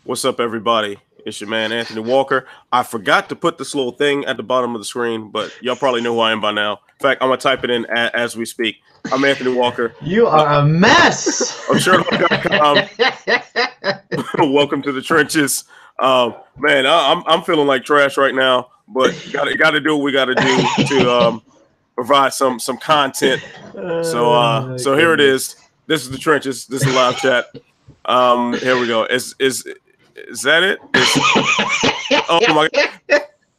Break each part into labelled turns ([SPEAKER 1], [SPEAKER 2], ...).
[SPEAKER 1] What's up, everybody? It's your man, Anthony Walker. I forgot to put this little thing at the bottom of the screen, but y'all probably know who I am by now. In fact, I'm going to type it in as we speak. I'm Anthony Walker.
[SPEAKER 2] You are a mess.
[SPEAKER 1] Of Sherdog.com. Welcome to the trenches. Man, I'm feeling like trash right now, but got to do what we got to do to provide some content. So here it is. This is the trenches. This is a live chat. Here we go. Is that it? Oh my God.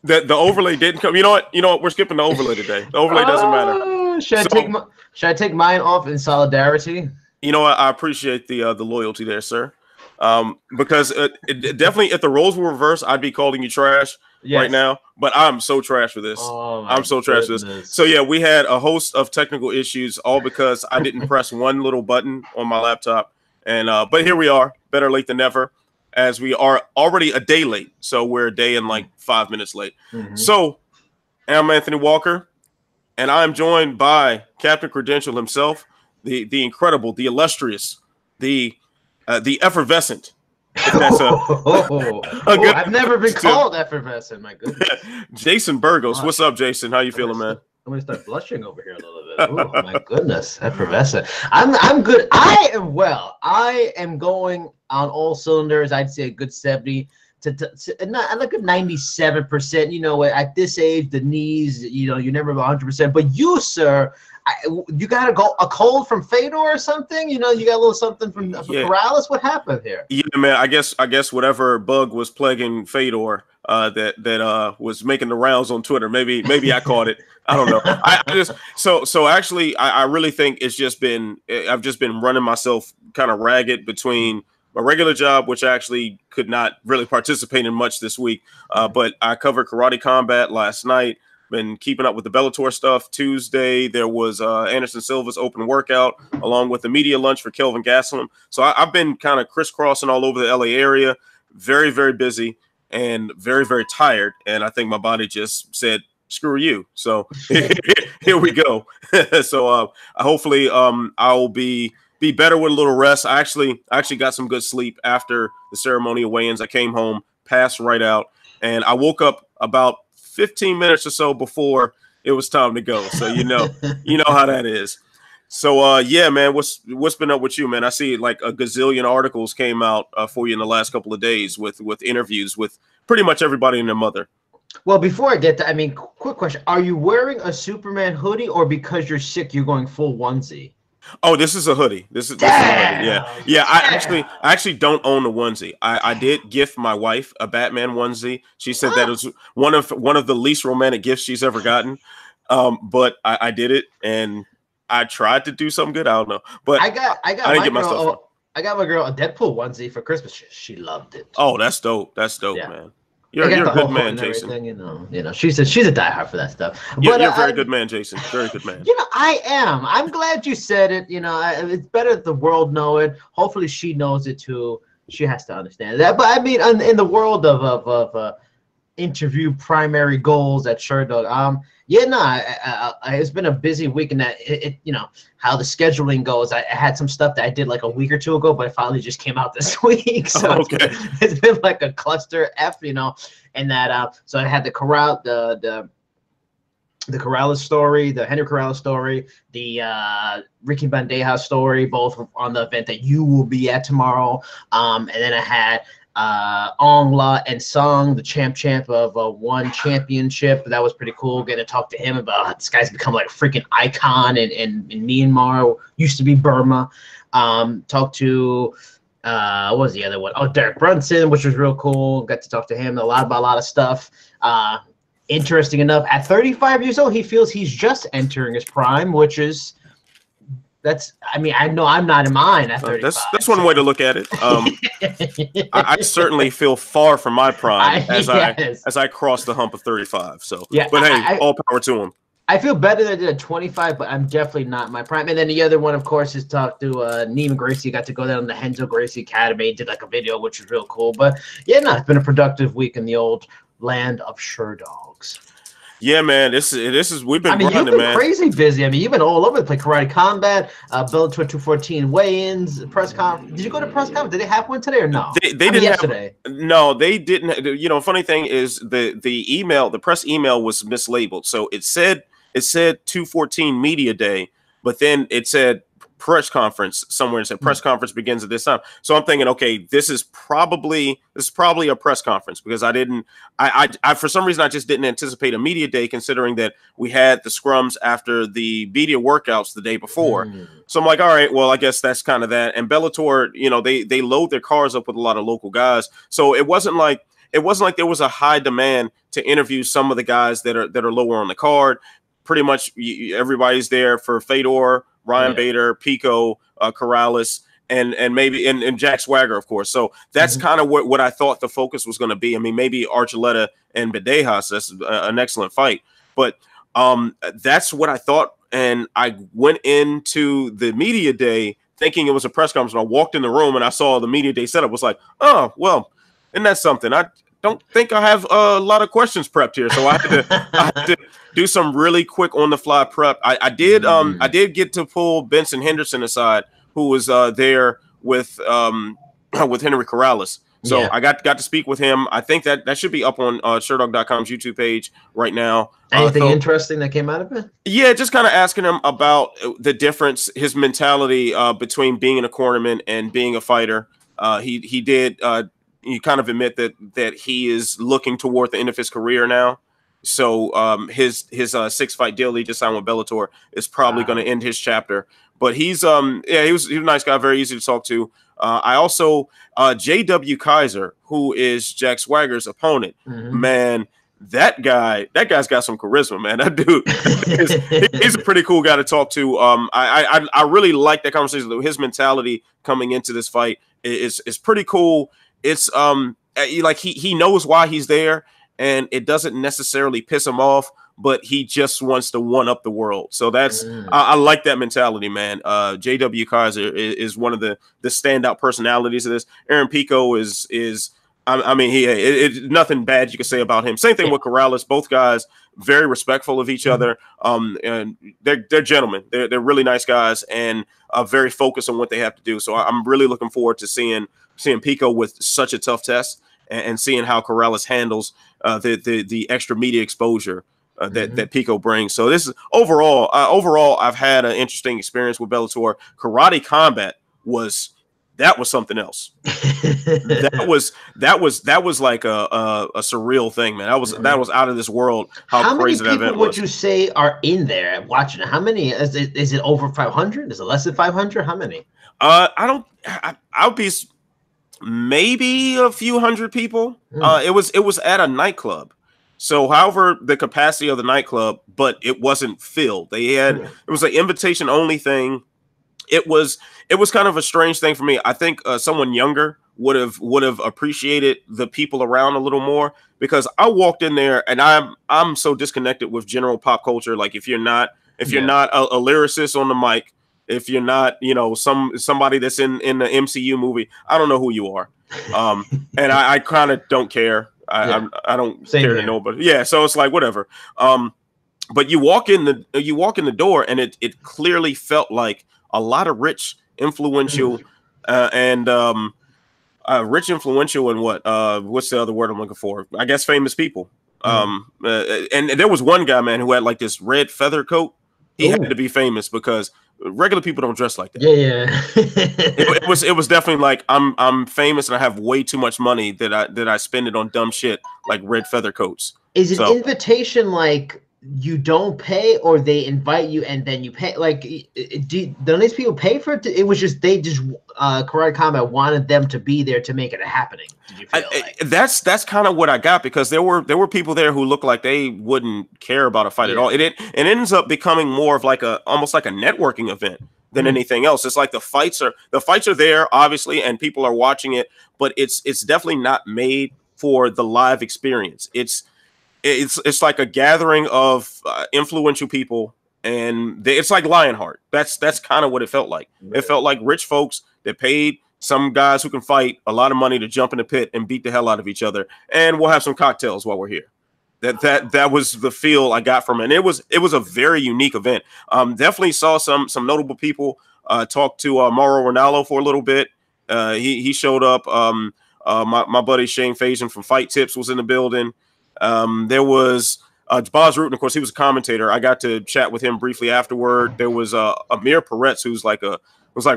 [SPEAKER 1] The overlay didn't come. You know what? We're skipping the overlay today. The overlay doesn't matter.
[SPEAKER 2] Should I take mine off in solidarity?
[SPEAKER 1] You know what? I appreciate the loyalty there, sir. Because definitely, if the roles were reversed, I'd be calling you trash right now. But I'm so trash for this. I'm so trash for this. So yeah, we had a host of technical issues, all because I didn't press one little button on my laptop. And but here we are, better late than never, as we are already a day late. So we're a day and like 5 minutes late. So I'm Anthony Walker, and I'm joined by Captain Credential himself, the incredible, the illustrious, the effervescent. That's
[SPEAKER 2] I've never been called effervescent. My goodness.
[SPEAKER 1] Jason Burgos, what's up, Jason? How you feeling, man?
[SPEAKER 2] I'm gonna start blushing over here a little bit. Oh my goodness, effervescent. I'm good. I am well. I am going on all cylinders. I'd say a good 70 to not like a 97%. You know, at this age, the knees, you're never 100%. But you, sir, you got a cold from Fedor or something? You got a little something from Corrales? What happened here? Yeah,
[SPEAKER 1] man. I guess whatever bug was plaguing Fedor that was making the rounds on Twitter. Maybe I caught it. I don't know. I really think it's just been I've just been running myself kind of ragged between my regular job, which I actually could not really participate in much this week. But I covered Karate Combat last night. Been keeping up with the Bellator stuff. Tuesday, there was Anderson Silva's open workout, along with the media lunch for Kelvin Gastelum. So I've been kind of crisscrossing all over the LA area, very, very busy and very, very tired. And I think my body just said, screw you. So here we go. So hopefully I'll be better with a little rest. I actually got some good sleep after the ceremonial weigh-ins. I came home, passed right out, and I woke up about 15 minutes or so before it was time to go. So you know how that is. So yeah, man, what's been up with you, man? I see like a gazillion articles came out for you in the last couple of days with interviews with pretty much everybody and their mother.
[SPEAKER 2] Well, before I get to, quick question: are you wearing a Superman hoodie, or because you're sick, you're going full onesie?
[SPEAKER 1] Oh, this is a hoodie. This is a hoodie. Yeah. I actually don't own a onesie. I did gift my wife a Batman onesie. She said that it was one of the least romantic gifts she's ever gotten. But I did it, and I tried to do something good. I don't know, but I didn't get myself.
[SPEAKER 2] I got my girl a Deadpool onesie for Christmas. She loved it.
[SPEAKER 1] Oh, that's dope. That's dope, man. You're a good man, Jason.
[SPEAKER 2] She's a diehard for that stuff.
[SPEAKER 1] You're a very good man, Jason. Very good man.
[SPEAKER 2] I am. I'm glad you said it. It's better that the world know it. Hopefully, she knows it too. She has to understand that. But I mean, in the world of interview primary goals at Sherdog, it's been a busy week, and that how the scheduling goes. I had some stuff that I did like a week or two ago, but it finally just came out this week. So it's been like a cluster F, and that so I had the Corrales story, the Henry Corrales story, the Ricky Bandeja story, both on the event that you will be at tomorrow. And then I had Ong La and Sung, the champ of one championship. That was pretty cool. Getting to talk to him about how this guy's become like a freaking icon in Myanmar, used to be Burma. Talked to what was the other one? Oh, Derek Brunson, which was real cool. Got to talk to him about a lot of stuff. Interesting enough, at 35 years old, he feels he's just entering his prime, which is I know I'm not in mine at 35.
[SPEAKER 1] That's one way to look at it. I certainly feel far from my prime as I cross the hump of 35. So, yeah, but hey, all power to him.
[SPEAKER 2] I feel better than I did at 25, but I'm definitely not my prime. And then the other one, of course, is talk to Neiman Gracie. Got to go down to the Henzo Gracie Academy. Did like a video, which was real cool. But yeah, it's been a productive week in the old land of Sherdogs.
[SPEAKER 1] Yeah, man. This is we've been
[SPEAKER 2] I mean, you've
[SPEAKER 1] grinding,
[SPEAKER 2] been
[SPEAKER 1] man.
[SPEAKER 2] crazy busy. I mean, you've been all over the place. Karate Combat, Bellator 214 weigh-ins, press conference. Did you go to press conference? Did they have one today or no?
[SPEAKER 1] They
[SPEAKER 2] I mean,
[SPEAKER 1] didn't
[SPEAKER 2] yesterday.
[SPEAKER 1] have no, they didn't. You know, funny thing is the press email was mislabeled. So it said 214 media day, but then it said press conference somewhere. It said press conference begins at this time. So I'm thinking, okay, this is probably a press conference because I for some reason I just didn't anticipate a media day, considering that we had the scrums after the media workouts the day before. So I'm like, all right, well, I guess that's kind of that. And Bellator, you know, they load their cars up with a lot of local guys. So it wasn't like there was a high demand to interview some of the guys that are lower on the card. Pretty much everybody's there for Fedor, Ryan Bader, Pico, Corrales, and maybe and Jack Swagger, of course. So that's kind of what I thought the focus was going to be. I mean, maybe Archuleta and Bandejas. That's an excellent fight, but that's what I thought. And I went into the media day thinking it was a press conference. And I walked in the room and I saw the media day setup. Was like, oh well, isn't that something? I don't think I have a lot of questions prepped here, so I had to do some really quick on the fly prep. I did get to pull Benson Henderson aside, who was there with Henry Corrales. So I got to speak with him. I think that should be up on Sherdog.com's YouTube page right now.
[SPEAKER 2] Anything interesting that came out of it?
[SPEAKER 1] Yeah, just kind of asking him about the difference, his mentality between being in a cornerman and being a fighter. He did. You kind of admit that he is looking toward the end of his career now. So his 6-fight deal he just signed with Bellator is probably going to end his chapter. But he was a nice guy, very easy to talk to. I also J.W. Kaiser, who is Jack Swagger's opponent, man. That guy's got some charisma, man. That dude, he's a pretty cool guy to talk to. I really like that conversation. His mentality coming into this fight is pretty cool. It's like he knows why he's there, and it doesn't necessarily piss him off, but he just wants to one up the world. So that's I like that mentality, man. J.W. Kaiser is one of the standout personalities of this. Aaron Pico is I mean it's nothing bad you can say about him. Same thing with Corrales. Both guys very respectful of each other. And they're gentlemen. They're really nice guys and very focused on what they have to do. So I'm really looking forward to seeing Pico with such a tough test and seeing how Corrales handles the extra media exposure that Pico brings. So this is overall I've had an interesting experience with Bellator. Karate Combat was something else. that was like a surreal thing, man. That was out of this world. How crazy that event was.
[SPEAKER 2] How many people would you say are in there watching it? How many is it over 500? Is it less than 500? How many?
[SPEAKER 1] I'll be maybe a few hundred people. It was at a nightclub. So, however, the capacity of the nightclub, but it wasn't filled. It was an invitation only thing. It was kind of a strange thing for me. I think someone younger would have appreciated the people around a little more, because I walked in there and I'm so disconnected with general pop culture. Like if you're not a lyricist on the mic, if you're not, somebody that's in the MCU movie, I don't know who you are. And I kind of don't care. I don't care to know, but yeah. So it's like whatever. But you walk in the door, and it clearly felt like a lot of rich, influential, and what's the other word I'm looking for? I guess famous people. And there was one guy, man, who had like this red feather coat. He had to be famous because regular people don't dress like that. It was definitely like I'm famous and I have way too much money that I spend it on dumb shit like red feather coats.
[SPEAKER 2] Is an invitation like you don't pay, or they invite you and then you pay? Like, don't these people pay for it? It was just Karate Combat wanted them to be there to make it a happening. Did you feel like
[SPEAKER 1] that's kind of what I got, because there were people there who looked like they wouldn't care about a fight at all. It ends up becoming more of like almost like a networking event than anything else. It's like the fights are there, obviously, and people are watching it, but it's definitely not made for the live experience. It's like a gathering of influential people, and it's like Lionheart. That's kind of what it felt like. Right. It felt like rich folks that paid some guys who can fight a lot of money to jump in the pit and beat the hell out of each other, and we'll have some cocktails while we're here. That was the feel I got from it. And it was a very unique event. Definitely saw some notable people. Talked to Mauro Ranallo for a little bit. He showed up. My buddy Shane Faison from Fight Tips was in the building. There was Boz Rutan, of course, he was a commentator. I got to chat with him briefly afterward. There was Amir Peretz, who's like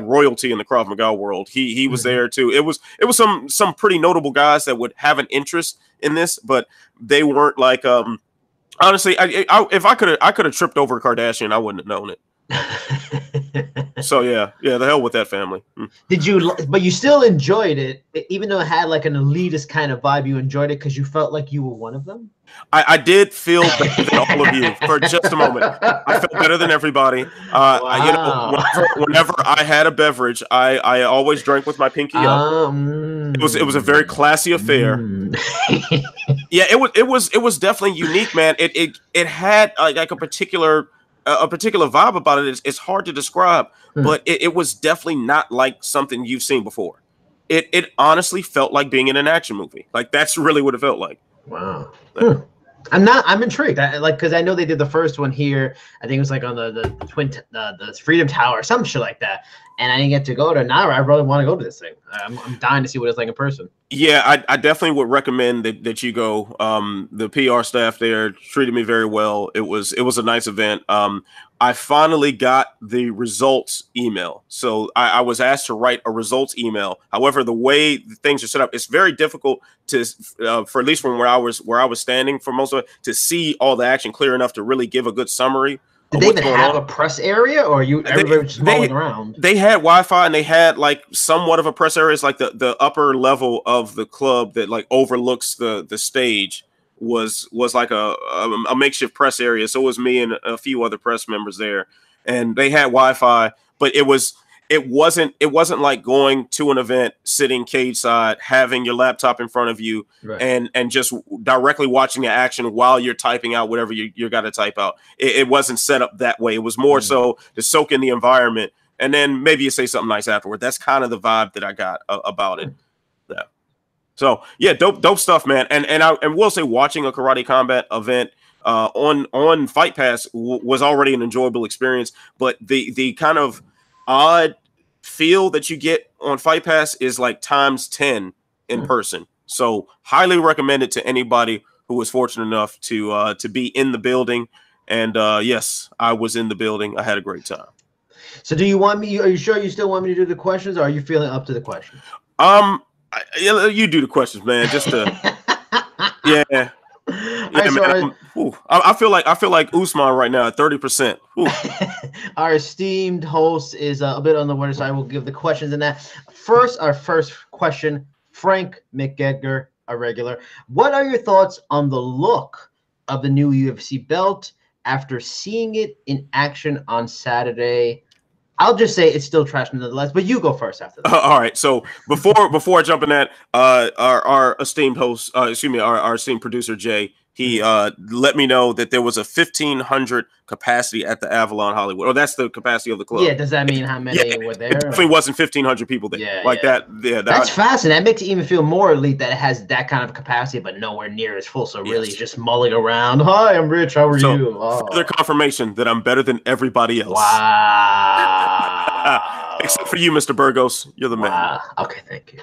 [SPEAKER 1] royalty in the Krav Maga world. He was there too. It was some pretty notable guys that would have an interest in this, but they weren't like honestly. If I could have tripped over a Kardashian, I wouldn't have known it. So yeah, the hell with that family.
[SPEAKER 2] But you still enjoyed it, even though it had like an elitist kind of vibe. You enjoyed it because you felt like you were one of them.
[SPEAKER 1] I did feel better than all of you for just a moment. I felt better than everybody.
[SPEAKER 2] Wow.
[SPEAKER 1] Whenever I had a beverage, I always drank with my pinky up. It was a very classy affair. Yeah, it was definitely unique, man. It had like a particular vibe about it. It's hard to describe, but it was definitely not like something you've seen before. It honestly felt like being in an action movie. Like that's really what it felt like.
[SPEAKER 2] Wow. I'm intrigued. Because I know they did the first one here. I think it was like on the Freedom Tower or some shit like that. And I didn't get to go to. Now I really want to go to this thing. I'm dying to see what it's like in person.
[SPEAKER 1] Yeah, I definitely would recommend that you go. The PR staff there treated me very well. It was a nice event. I finally got the results email. So I was asked to write a results email. However, the way things are set up, it's very difficult to, for at least from where I was standing for most of it, to see all the action clear enough to really give a good summary.
[SPEAKER 2] Did they even have a press area, or everybody was just mulling around? They
[SPEAKER 1] had Wi-Fi, and they had like somewhat of a press area. It's like the upper level of the club that like overlooks the stage was like a makeshift press area. So it was me and a few other press members there, and they had Wi-Fi, but it wasn't like going to an event, sitting cage side, having your laptop in front of you, right, and just directly watching the action while you're typing out whatever you got to type out. It wasn't set up that way. It was more so to soak in the environment, and then maybe you say something nice afterward. That's kind of the vibe that I got about it. Yeah. So yeah, dope stuff, man. And we'll say watching a Karate Combat event on Fight Pass was already an enjoyable experience, but the kind of odd feel that you get on Fight Pass is like times 10 in person. So highly recommend it to anybody who was fortunate enough to be in the building. And yes, I was in the building. I had a great time.
[SPEAKER 2] So do you want me? Are you sure you still want me to do the questions, or are you feeling up to the questions?
[SPEAKER 1] You do the questions, man. Just to yeah. Yeah, man, I feel like Usman right now at 30%.
[SPEAKER 2] Our esteemed host is a bit on the water side. We'll give the questions in that. Our first question, Frank McEdgar, a regular. What are your thoughts on the look of the new UFC belt after seeing it in action on Saturday? I'll just say it's still trash nonetheless, but you go first after that.
[SPEAKER 1] All right. So before I jump in that, our esteemed host, our esteemed producer Jay, he let me know that there was a 1,500 capacity at the Avalon Hollywood. Oh, that's the capacity of the club.
[SPEAKER 2] Yeah. Does that mean how many were there?
[SPEAKER 1] It definitely wasn't 1,500 people there. That. Yeah.
[SPEAKER 2] That's fascinating. That makes it even feel more elite that it has that kind of capacity, but nowhere near as full. So really, just mulling around. Hi, I'm Rich. How are you?
[SPEAKER 1] Further confirmation that I'm better than everybody else.
[SPEAKER 2] Wow.
[SPEAKER 1] Except for you, Mr. Burgos. You're the man.
[SPEAKER 2] Okay, thank you.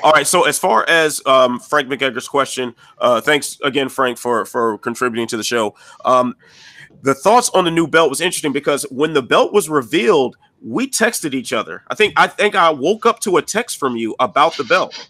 [SPEAKER 1] All right. So as far as Frank McEdgar's question, thanks again, Frank, for contributing to the show. The thoughts on the new belt was interesting because when the belt was revealed, we texted each other. I think I woke up to a text from you about the belt,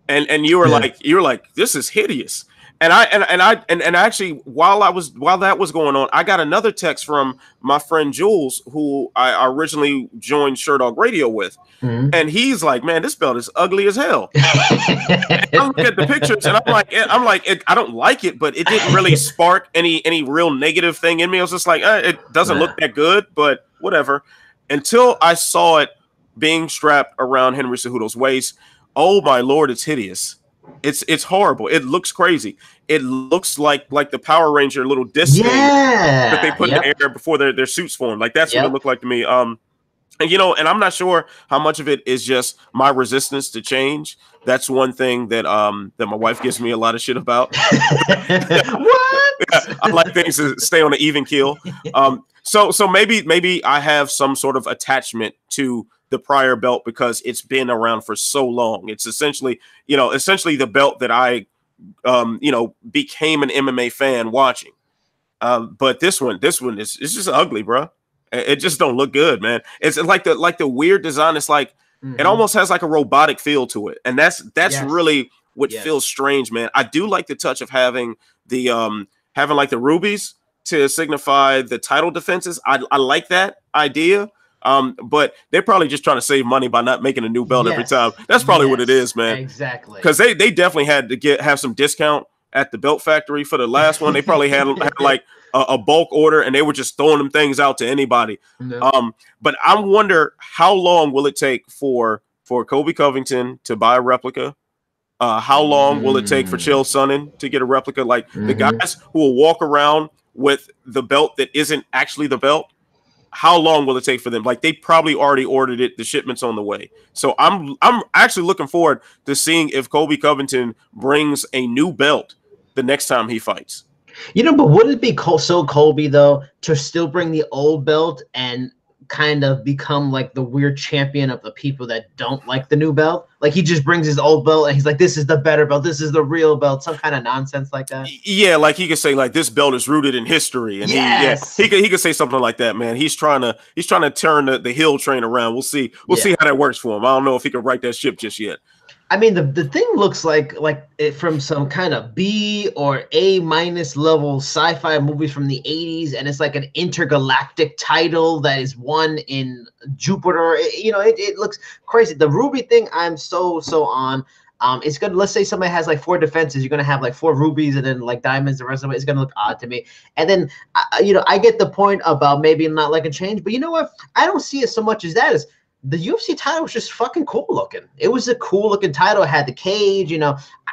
[SPEAKER 1] and you were like, this is hideous. And actually, while that was going on, I got another text from my friend Jules, who I originally joined Sherdog Radio with, and he's like, "Man, this belt is ugly as hell." I look at the pictures, and I'm like, I don't like it, but it didn't really spark any real negative thing in me. I was just like, it doesn't look that good, but whatever. Until I saw it being strapped around Henry Cejudo's waist. Oh my Lord, it's hideous. It's horrible. It looks crazy. It looks like the Power Ranger little disc thing that they put in the air before their suits form. Like that's what it looked like to me. And, and I'm not sure how much of it is just my resistance to change. That's one thing that that my wife gives me a lot of shit about.
[SPEAKER 2] What?
[SPEAKER 1] I like things to stay on an even keel. So maybe I have some sort of attachment to the prior belt because it's been around for so long. It's essentially the belt that I became an MMA fan watching. But this one is it's just ugly, bro. It just don't look good, man. It's like the weird design. It's like it almost has like a robotic feel to it, and that's
[SPEAKER 2] Yes.
[SPEAKER 1] really what feels strange, man. I do like the touch of having the having like the rubies to signify the title defenses. I like that idea. But they're probably just trying to save money by not making a new belt every time. That's probably what it is, man.
[SPEAKER 2] Exactly.
[SPEAKER 1] Because they definitely had to have some discount at the belt factory for the last one. They probably had like a bulk order, and they were just throwing them things out to anybody.
[SPEAKER 2] No.
[SPEAKER 1] But I wonder how long will it take for Kobe Covington to buy a replica? How long will it take for Chael Sonnen to get a replica? Like the guys who will walk around with the belt that isn't actually the belt. How long will it take for them? Like they probably already ordered it. The shipment's on the way. So I'm actually looking forward to seeing if Kobe Covington brings a new belt the next time he fights.
[SPEAKER 2] But would it be so Colby though to still bring the old belt and kind of become like the weird champion of the people that don't like the new belt? Like he just brings his old belt and he's like, this is the better belt, this is the real belt, some kind of nonsense like that.
[SPEAKER 1] Yeah, like he could say like this belt is rooted in history, and he could say something like that, man. He's trying to turn the heel train around. We'll see how that works for him. I don't know if he can right that ship just yet.
[SPEAKER 2] I mean, the thing looks like it from some kind of B or A- level sci-fi movies from the 80s, and it's like an intergalactic title that is won in Jupiter. It looks crazy. The ruby thing, I'm so on. It's gonna, let's say somebody has like 4 defenses, you're gonna have like 4 rubies and then like diamonds. The rest of it is gonna look odd to me. And then I get the point about maybe not like a change, but you know what? I don't see it so much as that. As the UFC title was just fucking cool looking. It was a cool looking title. It had the cage,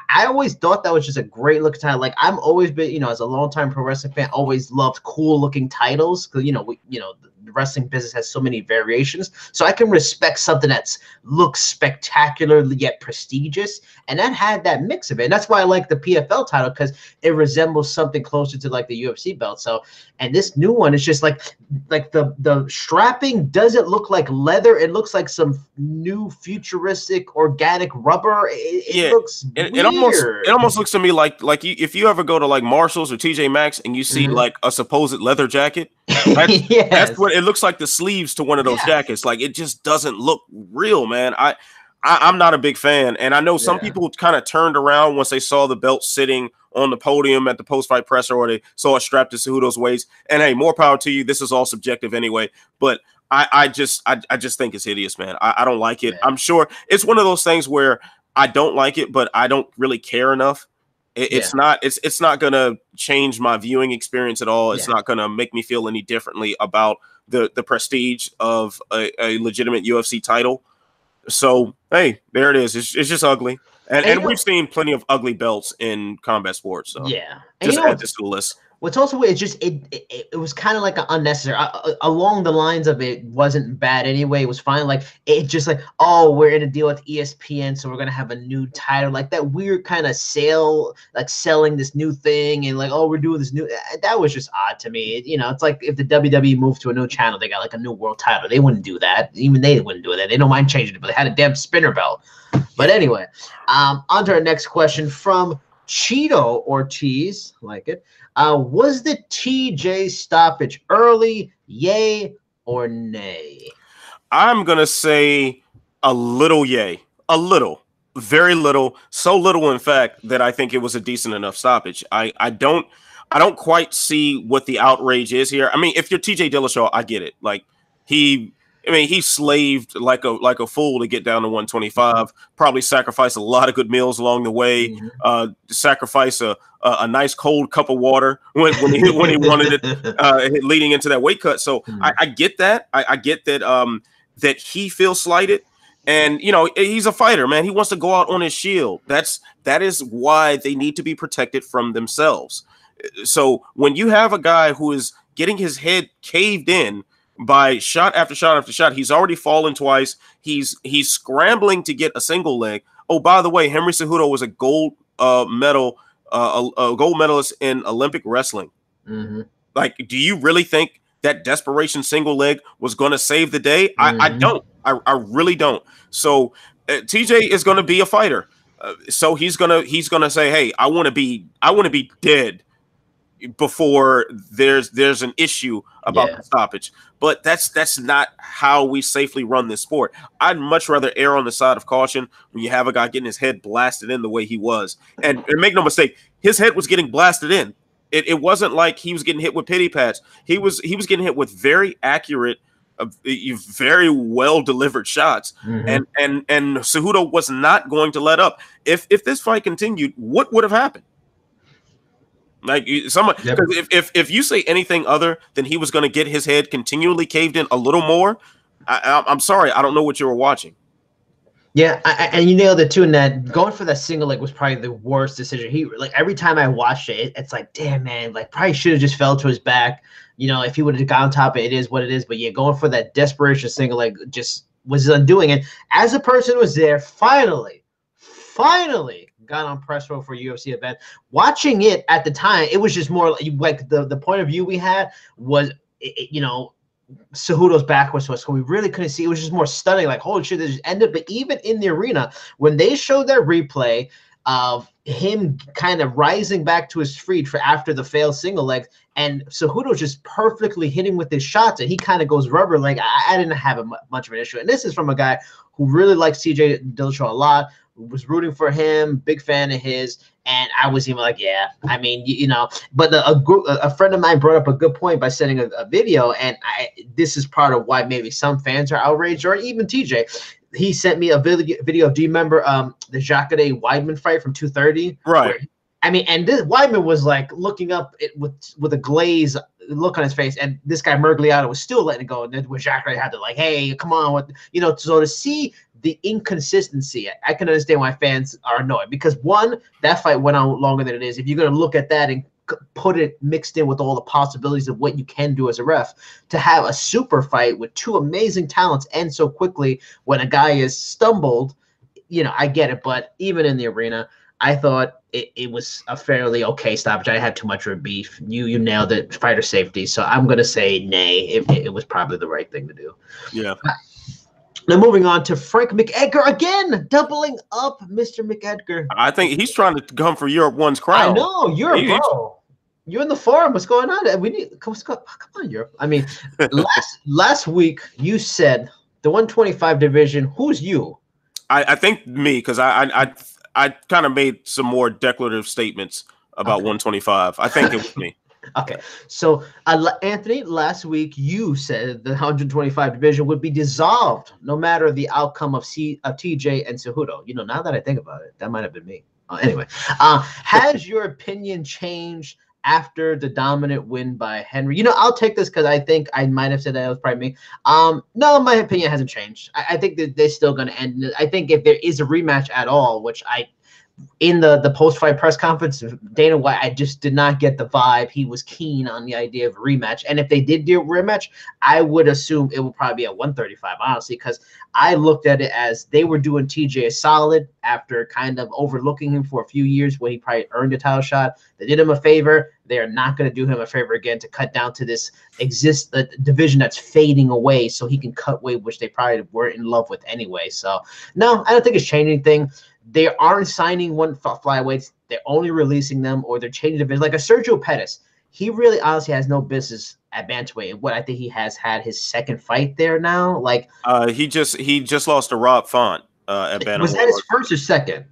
[SPEAKER 2] I always thought that was just a great looking title. Like I'm always been, as a longtime pro wrestling fan, always loved cool looking titles because the wrestling business has so many variations. So I can respect something that's looks spectacular yet prestigious, and that had that mix of it. And that's why I like the PFL title, because it resembles something closer to like the UFC belt. So, and this new one is just like the strapping doesn't look like leather. It looks like some new futuristic organic rubber. It looks weird.
[SPEAKER 1] It almost looks to me like if you ever go to like Marshalls or TJ Maxx and you see like a supposed leather jacket, that's what it looks like, the sleeves to one of those jackets. Like it just doesn't look real, man. I'm not a big fan, and I know some people kind of turned around once they saw the belt sitting on the podium at the post-fight presser, or they saw it strapped to Cejudo's waist. And hey, more power to you. This is all subjective anyway, but I just think it's hideous, man. I don't like it. I'm sure it's one of those things where I don't like it, but I don't really care enough. It's not gonna change my viewing experience at all. It's not gonna make me feel any differently about the prestige of a legitimate UFC title. So hey, there it is. It's just ugly, and we've seen plenty of ugly belts in combat sports. So just add this to the list.
[SPEAKER 2] What's also weird, it's just it was kind of like an unnecessary, along the lines of it wasn't bad anyway. It was fine. Like it just like, oh, we're in a deal with ESPN, so we're gonna have a new title, like that weird kind of sale, like selling this new thing, and like, oh, we're doing this new. That was just odd to me. It's like if the WWE moved to a new channel, they got like a new world title. They wouldn't do that. Even they wouldn't do that. They don't mind changing it, but they had a damn spinner belt. But anyway, on to our next question from Cheeto Ortiz, like it. Was the TJ stoppage early, yay or nay?
[SPEAKER 1] I'm going to say a little yay. A little. Very little. So little, in fact, that I think it was a decent enough stoppage. I don't quite see what the outrage is here. I mean, if you're TJ Dillashaw, I get it. Like, he slaved like a fool to get down to 125. Probably sacrificed a lot of good meals along the way. Sacrifice a nice cold cup of water when he wanted it, leading into that weight cut. So I get that. I get that that he feels slighted, and he's a fighter, man. He wants to go out on his shield. That is why they need to be protected from themselves. So when you have a guy who is getting his head caved in by shot after shot after shot. He's already fallen twice. He's scrambling to get a single leg. Oh, by the way, Henry Cejudo was a gold medal, a gold medalist in Olympic wrestling.
[SPEAKER 2] Mm-hmm.
[SPEAKER 1] Like, do you really think that desperation single leg was going to save the day? I don't. I really don't. So TJ is going to be a fighter. So he's gonna say, hey, I want to be dead before there's an issue about the stoppage. But that's not how we safely run this sport. I'd much rather err on the side of caution when you have a guy getting his head blasted in the way he was. And make no mistake, his head was getting blasted in. It wasn't like he was getting hit with pity pads. He was getting hit with very accurate, very well delivered shots. And Cejudo was not going to let up. If this fight continued, what would have happened? Like someone, if you say anything other than he was going to get his head continually caved in a little more, I'm sorry, I don't know what you were watching.
[SPEAKER 2] Yeah, and you nailed it too. And that going for that single leg was probably the worst decision. He like every time I watched it, it's like, damn man, like probably should have just fell to his back. You know, if he would have gone on top, it is what it is. But yeah, going for that desperation single leg just was undoing it. As a person who was there, finally got on press row for a UFC event. Watching it at the time, it was just more like the point of view we had was, you know, Cejudo's back was to us, so we really couldn't see. It was just more stunning, like holy shit, this just ended. But even in the arena, when they showed that replay of him kind of rising back to his feet for after the failed single leg, and Cejudo just perfectly hitting with his shots, and he kind of goes rubber. Like I didn't have much of an issue, and this is from a guy who really likes TJ Dillashaw a lot, was rooting for him, big fan of his. And I was even like, yeah, I mean, you know, but a friend of mine brought up a good point by sending a video. And this is part of why maybe some fans are outraged, or even TJ. He sent me a video. Do you remember the Jacare Weidman fight from 230?
[SPEAKER 1] Right.
[SPEAKER 2] I mean, and this Weidman was like looking up with a glaze look on his face, and this guy Mergliata was still letting it go. And then Jacare had to like, hey, come on, what, you know, so to see the inconsistency, I can understand why fans are annoyed, because one, that fight went on longer than it is. If you're going to look at that and put it mixed in with all the possibilities of what you can do as a ref, to have a super fight with two amazing talents end so quickly when a guy is stumbled, you know, I get it. But even in the arena, I thought it was a fairly okay stoppage. I had too much of a beef. You nailed it, fighter safety. So I'm going to say nay. It was probably the right thing to do.
[SPEAKER 1] Yeah.
[SPEAKER 2] Now moving on to Frank McEdgar again, doubling up Mr. McEdgar.
[SPEAKER 1] I think he's trying to come for Europe One's crown.
[SPEAKER 2] I know, Europe, bro. You're in the forum. What's going on? We need come on, Europe. I mean, last week you said the 125 division. Who's you?
[SPEAKER 1] I think me, because I kind of made some more declarative statements about 125. I think it was me.
[SPEAKER 2] Okay, so Anthony, last week you said the 125 division would be dissolved no matter the outcome of TJ and Cejudo. You know, now that I think about it, that might have been me. Anyway, has your opinion changed after the dominant win by Henry? You know, I'll take this because I think I might have said that it was probably me. No, my opinion hasn't changed. I think that they're still going to end. I think if there is a rematch at all, which in the post-fight press conference, Dana White, I just did not get the vibe he was keen on the idea of a rematch. And if they did do a rematch, I would assume it would probably be at 135, honestly, because I looked at it as they were doing TJ a solid after kind of overlooking him for a few years when he probably earned a title shot. They did him a favor. They are not going to do him a favor again to cut down to this division that's fading away so he can cut weight, which they probably were in love with anyway. So, no, I don't think it's changed anything. They aren't signing one flyweights. They're only releasing them, or they're changing division. Like a Sergio Pettis, he really honestly has no business at bantamweight. And what I think he has had his second fight there now. Like
[SPEAKER 1] he just lost to Rob Font at bantamweight.
[SPEAKER 2] Was that his first or second?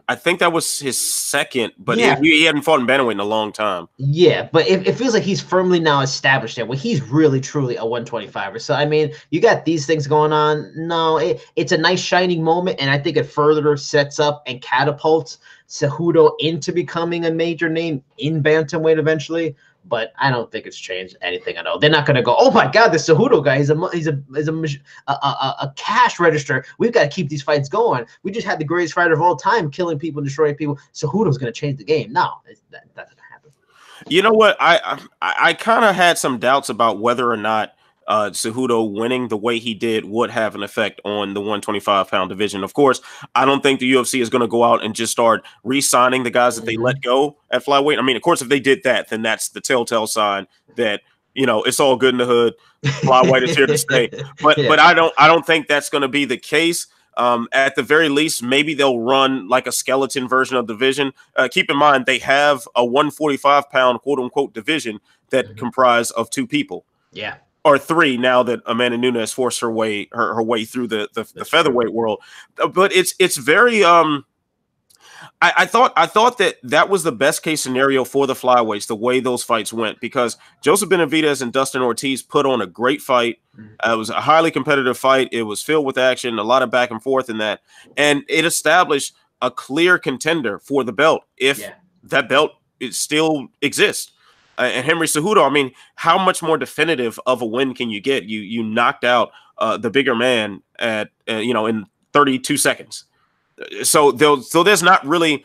[SPEAKER 1] I think that was his second, but yeah. he hadn't fought in bantamweight in a long time.
[SPEAKER 2] Yeah, but it feels like he's firmly now established there. Well, he's really, truly a 125er. So, I mean, you got these things going on. No, it's a nice shining moment, and I think it further sets up and catapults Cejudo into becoming a major name in bantamweight eventually. But I don't think it's changed anything at all. They're not going to go, oh my God, this Cejudo guy, he's a cash register. We've got to keep these fights going. We just had the greatest fighter of all time, killing people, destroying people. Cejudo's going to change the game. No, that's not going to happen.
[SPEAKER 1] You know what? I kind of had some doubts about whether or not Cejudo winning the way he did would have an effect on the 125-pound division. Of course, I don't think the UFC is going to go out and just start re-signing the guys that they let go at flyweight. I mean, of course, if they did that, then that's the telltale sign that, it's all good in the hood. Flyweight is here to stay. But I don't think that's going to be the case. At the very least, maybe they'll run like a skeleton version of the division. Keep in mind, they have a 145-pound quote-unquote division that comprise of 2 people.
[SPEAKER 2] Yeah.
[SPEAKER 1] Or 3 now that Amanda Nunes forced her way through the featherweight world. But it's very I thought that was the best case scenario for the flyweights, the way those fights went, because Joseph Benavidez and Dustin Ortiz put on a great fight. It was a highly competitive fight. It was filled with action, a lot of back and forth in that, and it established a clear contender for the belt if that belt still exists. And Henry Cejudo, I mean, how much more definitive of a win can you get? You knocked out the bigger man at in 32 seconds. So there's not really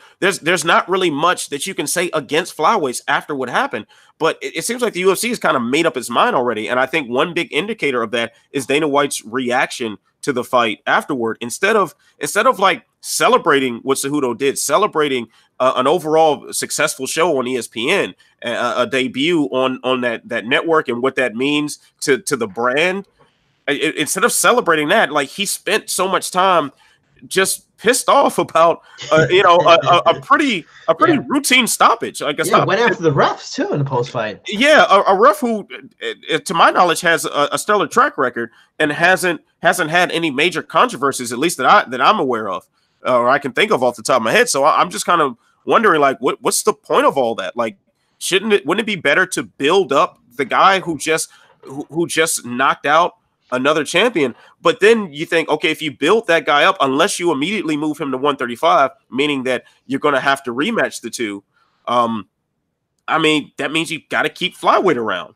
[SPEAKER 1] much that you can say against flyweights after what happened. But it seems like the UFC has kind of made up its mind already. And I think one big indicator of that is Dana White's reaction to the fight afterward. Instead of like celebrating what Cejudo did, celebrating an overall successful show on ESPN, a debut on that network and what that means to the brand. Instead of celebrating that, like, he spent so much time just pissed off about a pretty routine stoppage. Like,
[SPEAKER 2] went after the refs too in the post fight.
[SPEAKER 1] Yeah, a ref who, to my knowledge, has a stellar track record and hasn't had any major controversies, at least that I'm aware of, or I can think of off the top of my head. So I'm just kind of wondering, like, what's the point of all that? Like, wouldn't it be better to build up the guy who just knocked out another champion? But then you think, okay, if you build that guy up, unless you immediately move him to 135, meaning that you're going to have to rematch the two, I mean, that means you got to keep flyweight around.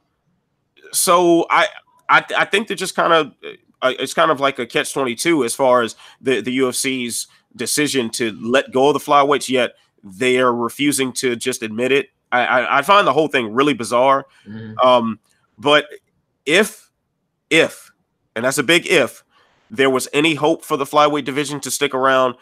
[SPEAKER 1] So I think that just kind of it's kind of like a catch-22 as far as the UFC's decision to let go of the flyweights, yet they are refusing to just admit it. I find the whole thing really bizarre. But if and that's a big if, there was any hope for the flyweight division to stick around,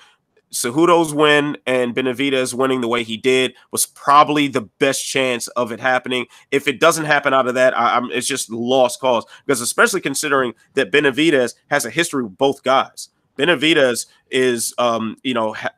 [SPEAKER 1] Cejudo's win and Benavidez winning the way he did was probably the best chance of it happening. If it doesn't happen out of that, it's just lost cause, because especially considering that Benavidez has a history with both guys. Benavidez is,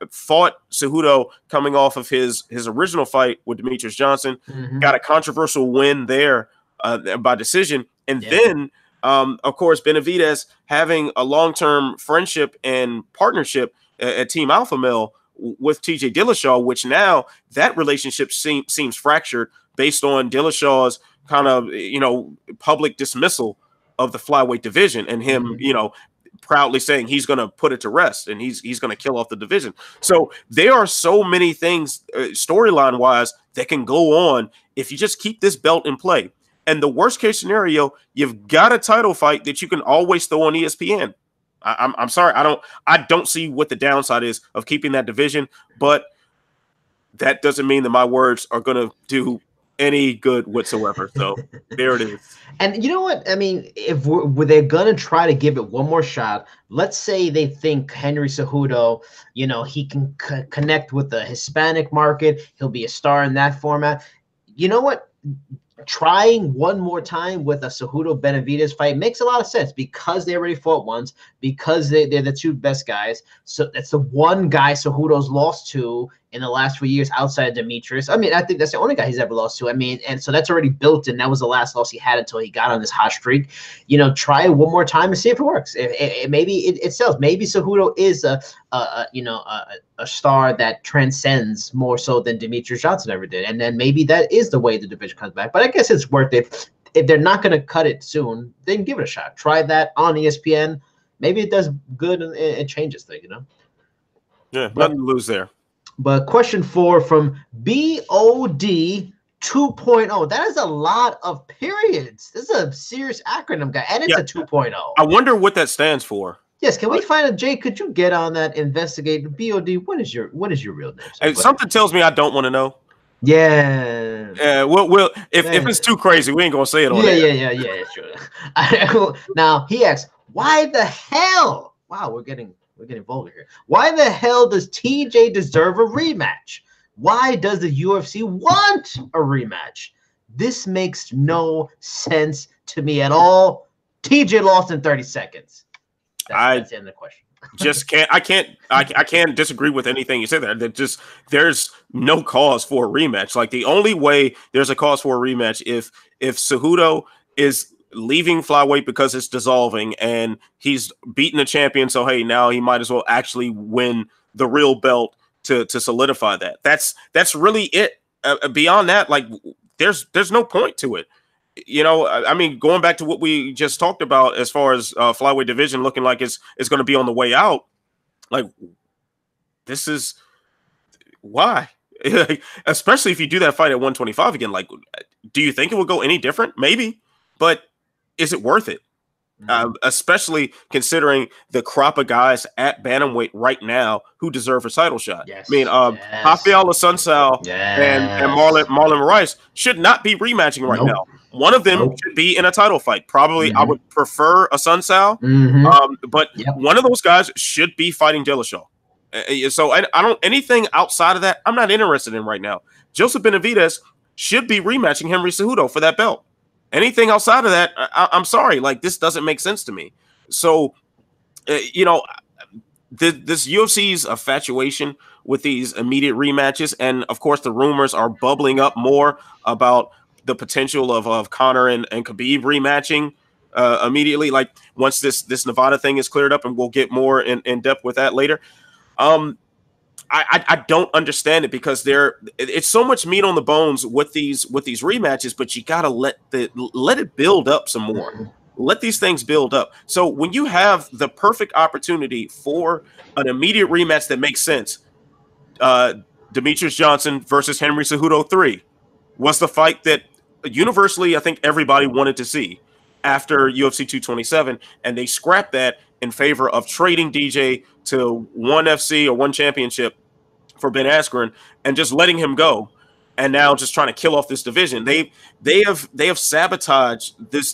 [SPEAKER 1] fought Cejudo coming off of his original fight with Demetrius Johnson, got a controversial win there by decision, and then of course, Benavidez having a long-term friendship and partnership at Team Alpha Male with TJ Dillashaw, which now that relationship seems fractured based on Dillashaw's kind of, public dismissal of the flyweight division and him, proudly saying he's going to put it to rest and he's going to kill off the division. So there are so many things storyline-wise that can go on if you just keep this belt in play. And the worst case scenario, you've got a title fight that you can always throw on ESPN. I'm sorry, I don't see what the downside is of keeping that division, but that doesn't mean that my words are going to do any good whatsoever. So there it is.
[SPEAKER 2] And you know what? I mean, if they're going to try to give it one more shot, let's say they think Henry Cejudo, he can connect with the Hispanic market. He'll be a star in that format. You know what? Trying one more time with a Cejudo Benavidez fight makes a lot of sense, because they already fought once, because they're the 2 best guys. So that's the one guy Cejudo's lost to in the last few years outside of Demetrius. I mean, I think that's the only guy he's ever lost to. I mean, and so that's already built in. That was the last loss he had until he got on this hot streak. Try it one more time and see if it works. Maybe it sells. Maybe Cejudo is a star that transcends more so than Demetrius Johnson ever did. And then maybe that is the way the division comes back. But I guess it's worth it. If they're not going to cut it soon, then give it a shot. Try that on ESPN. Maybe it does good and it changes things,
[SPEAKER 1] Yeah, nothing to lose there.
[SPEAKER 2] But question 4 from BOD 2.0. That is a lot of periods. This is a serious acronym, guy, and it's a 2.0.
[SPEAKER 1] I wonder what that stands for.
[SPEAKER 2] Yes, can we find a Jay? Could you get on that? Investigate BOD. What is your real name?
[SPEAKER 1] Something tells me I don't want to know.
[SPEAKER 2] Yeah.
[SPEAKER 1] If it's too crazy, we ain't gonna say it on air.
[SPEAKER 2] Yeah, sure. Now he asks, why the hell? Wow, we're getting vulgar here. Why the hell does TJ deserve a rematch? Why does the UFC want a rematch? This makes no sense to me at all. TJ lost in 30 seconds. That's the end of the question.
[SPEAKER 1] I can't disagree with anything you said there. There's no cause for a rematch. Like, the only way there's a cause for a rematch if Cejudo is leaving flyweight because it's dissolving and he's beaten the champion, so hey, now he might as well actually win the real belt to solidify that. That's really it. Beyond that, like, there's no point to it. You know, I mean, going back to what we just talked about as far as flyweight division looking like it's going to be on the way out, like, this is why. Especially if you do that fight at 125 again, like, do you think it will go any different? Maybe, but is it worth it? Especially considering the crop of guys at bantamweight right now who deserve a title shot.
[SPEAKER 2] Yes,
[SPEAKER 1] I mean, Rafael Assunção and Marlon Moraes should not be rematching right now. One of them should be in a title fight. Probably, I would prefer Assunção, but one of those guys should be fighting Dillashaw. So I don't, anything outside of that, I'm not interested in right now. Joseph Benavidez should be rematching Henry Cejudo for that belt. Anything outside of that, I'm sorry, like, this doesn't make sense to me. So, you know, this UFC's infatuation with these immediate rematches, and of course the rumors are bubbling up more about the potential of Conor and Khabib rematching immediately. Like, once this Nevada thing is cleared up, and we'll get more in depth with that later. I don't understand it, because it's so much meat on the bones with these rematches, but you gotta let it build up some more. Let these things build up. So when you have the perfect opportunity for an immediate rematch that makes sense, Demetrius Johnson versus Henry Cejudo 3 was the fight that universally I think everybody wanted to see after UFC 227, and they scrapped that in favor of trading DJ to ONE FC or ONE Championship for Ben Askren and just letting him go, and now just trying to kill off this division. They have sabotaged this